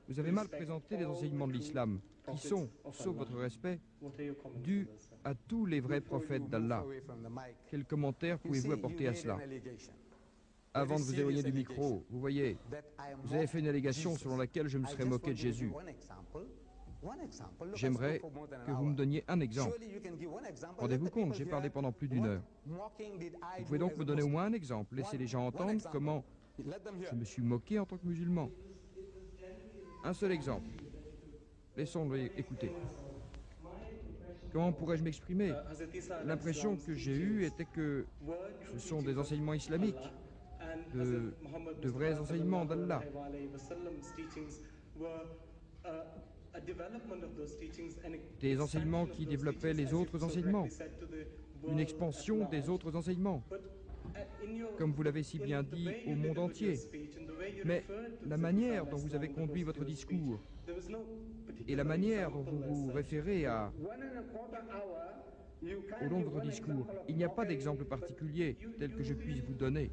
vous avez mal présenté les enseignements de l'islam, qui sont, sauf votre respect, dus à tous les vrais prophètes d'Allah. Quel commentaire pouvez-vous apporter à cela ? Avant de vous éloigner du micro, vous voyez, vous avez fait une allégation selon laquelle je me serais moqué de Jésus. J'aimerais que vous me donniez un exemple. Rendez-vous compte, j'ai parlé pendant plus d'1 heure. Vous pouvez donc me donner au moins un exemple. Laissez les gens entendre comment je me suis moqué en tant que musulman. Un seul exemple. Laissons-le écouter. Comment pourrais-je m'exprimer? L'impression que j'ai eue était que ce sont des enseignements islamiques, de vrais enseignements d'Allah. Des enseignements qui développaient les autres enseignements. Une expansion des autres enseignements. Comme vous l'avez si bien dit, au monde entier. Mais la manière dont vous avez conduit votre discours et la manière dont vous vous référez au long de votre discours, il n'y a pas d'exemple particulier tel que je puisse vous donner.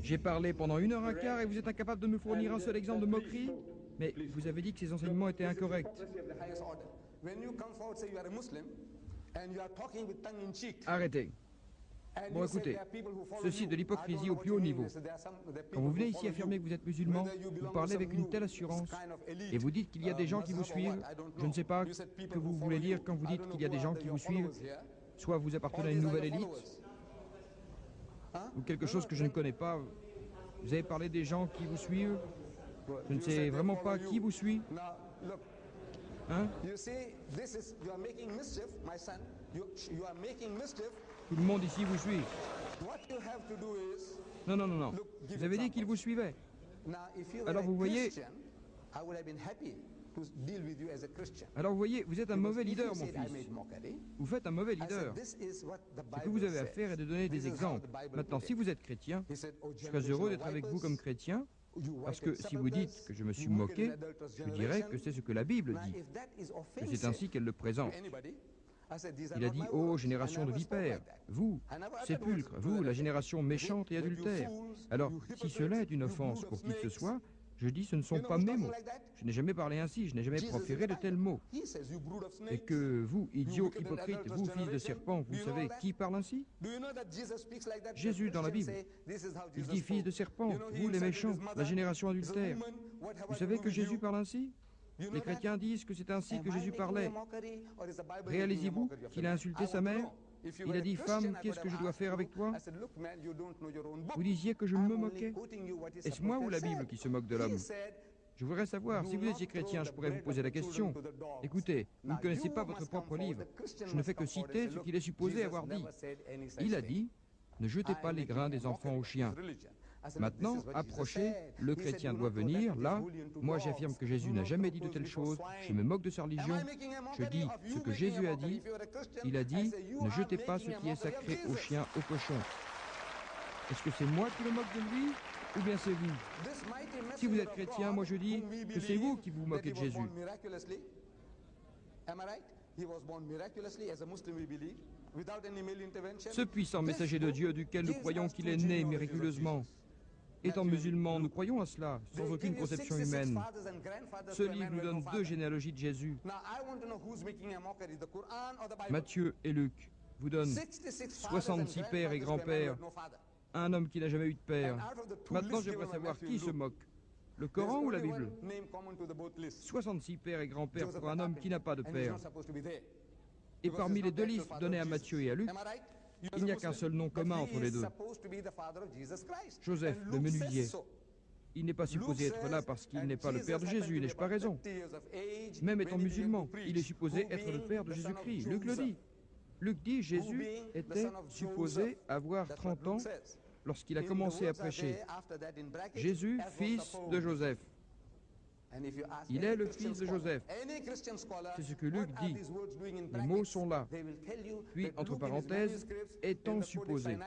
J'ai parlé pendant 1h15 et vous êtes incapable de me fournir un seul exemple de moquerie? Mais vous avez dit que ces enseignements étaient incorrects. Arrêtez. Bon, écoutez, ceci est de l'hypocrisie au plus haut niveau. Quand vous venez ici affirmer que vous êtes musulman, vous parlez avec une telle assurance et vous dites qu'il y a des gens qui vous suivent. Je ne sais pas ce que vous voulez dire quand vous dites qu'il y a des gens qui vous suivent. Soit vous appartenez à une nouvelle élite, ou quelque chose que je ne connais pas. Vous avez parlé des gens qui vous suivent. Je ne sais vraiment pas qui vous suit. Hein? Tout le monde ici vous suit. Non, non, non, non. Vous avez dit qu'il vous suivait. Alors vous voyez... Alors vous voyez, vous êtes un mauvais leader, mon fils. Vous faites un mauvais leader. Ce que vous avez à faire est de donner des exemples. Maintenant, si vous êtes chrétien, je serais heureux d'être avec vous comme chrétien, parce que si vous dites que je me suis moqué, je dirais que c'est ce que la Bible dit, que c'est ainsi qu'elle le présente. Il a dit, ô génération de vipères, vous, sépulcre, vous, la génération méchante et adultère. Alors, si cela est une offense pour qui que ce soit, je dis, ce ne sont pas mes mots. Je n'ai jamais parlé ainsi, je n'ai jamais proféré de tels mots. Et que vous, idiots hypocrites, vous, fils de serpent, vous savez qui parle ainsi? Jésus dans la Bible. Il dit, fils de serpent, vous les méchants, la génération adultère. Vous savez que Jésus parle ainsi? Les chrétiens disent que c'est ainsi que Jésus parlait. Réalisez-vous qu'il a insulté sa mère? Il a dit, femme, qu'est-ce que je dois faire avec toi? Vous disiez que je me moquais. Est-ce moi ou la Bible qui se moque de l'homme? Je voudrais savoir, si vous étiez chrétien, je pourrais vous poser la question. Écoutez, vous ne connaissez pas votre propre livre. Je ne fais que citer ce qu'il est supposé avoir dit. Il a dit, ne jetez pas les grains des enfants aux chiens. Maintenant, approchez, le chrétien doit venir, là. Moi, j'affirme que Jésus n'a jamais dit de telles choses, je me moque de sa religion, je dis ce que Jésus a dit. Il a dit, ne jetez pas ce qui est sacré aux chiens, aux cochons. Est-ce que c'est moi qui me moque de lui, ou bien c'est vous? Si vous êtes chrétien, moi je dis que c'est vous qui vous moquez de Jésus. Ce puissant messager de Dieu duquel nous croyons qu'il est né miraculeusement. Étant musulmans, nous croyons à cela, sans aucune conception humaine. Ce livre nous donne 2 généalogies de Jésus. Matthieu et Luc vous donnent 66 pères et grands-pères, un homme qui n'a jamais eu de père. Maintenant, j'aimerais savoir qui se moque. Le Coran ou la Bible? 66 pères et grands-pères pour un homme qui n'a pas de père. Et parmi les 2 livres donnés à Matthieu et à Luc, il n'y a qu'un seul nom commun entre les 2. Joseph, le menuisier. Il n'est pas supposé être là parce qu'il n'est pas le père de Jésus, n'ai-je pas raison? Même étant musulman, il est supposé être le père de Jésus-Christ. Luc le dit. Luc dit, Jésus était supposé avoir 30 ans lorsqu'il a commencé à prêcher. Jésus, fils de Joseph. Il est le fils de Joseph. C'est ce que Luc dit. Les mots sont là. Puis, entre parenthèses, étant supposé.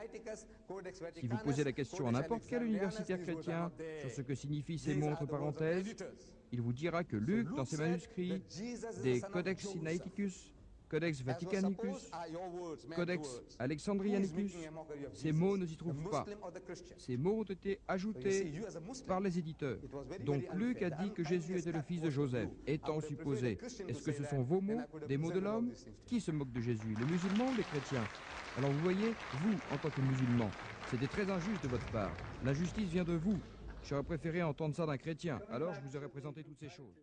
Si vous posez la question à n'importe quel universitaire chrétien sur ce que signifient ces mots entre parenthèses, il vous dira que Luc, dans ses manuscrits, des Codex Sinaiticus, Codex Vaticanicus, Codex Alexandrianicus, ces mots ne s'y trouvent pas. Ces mots ont été ajoutés par les éditeurs. Donc Luc a dit que Jésus était le fils de Joseph, étant supposé. Est-ce que ce sont vos mots, des mots de l'homme? Qui se moque de Jésus, les musulmans ou les chrétiens? Alors vous voyez, vous, en tant que musulman, c'était très injuste de votre part. L'injustice vient de vous. J'aurais préféré entendre ça d'un chrétien, alors je vous aurais présenté toutes ces choses.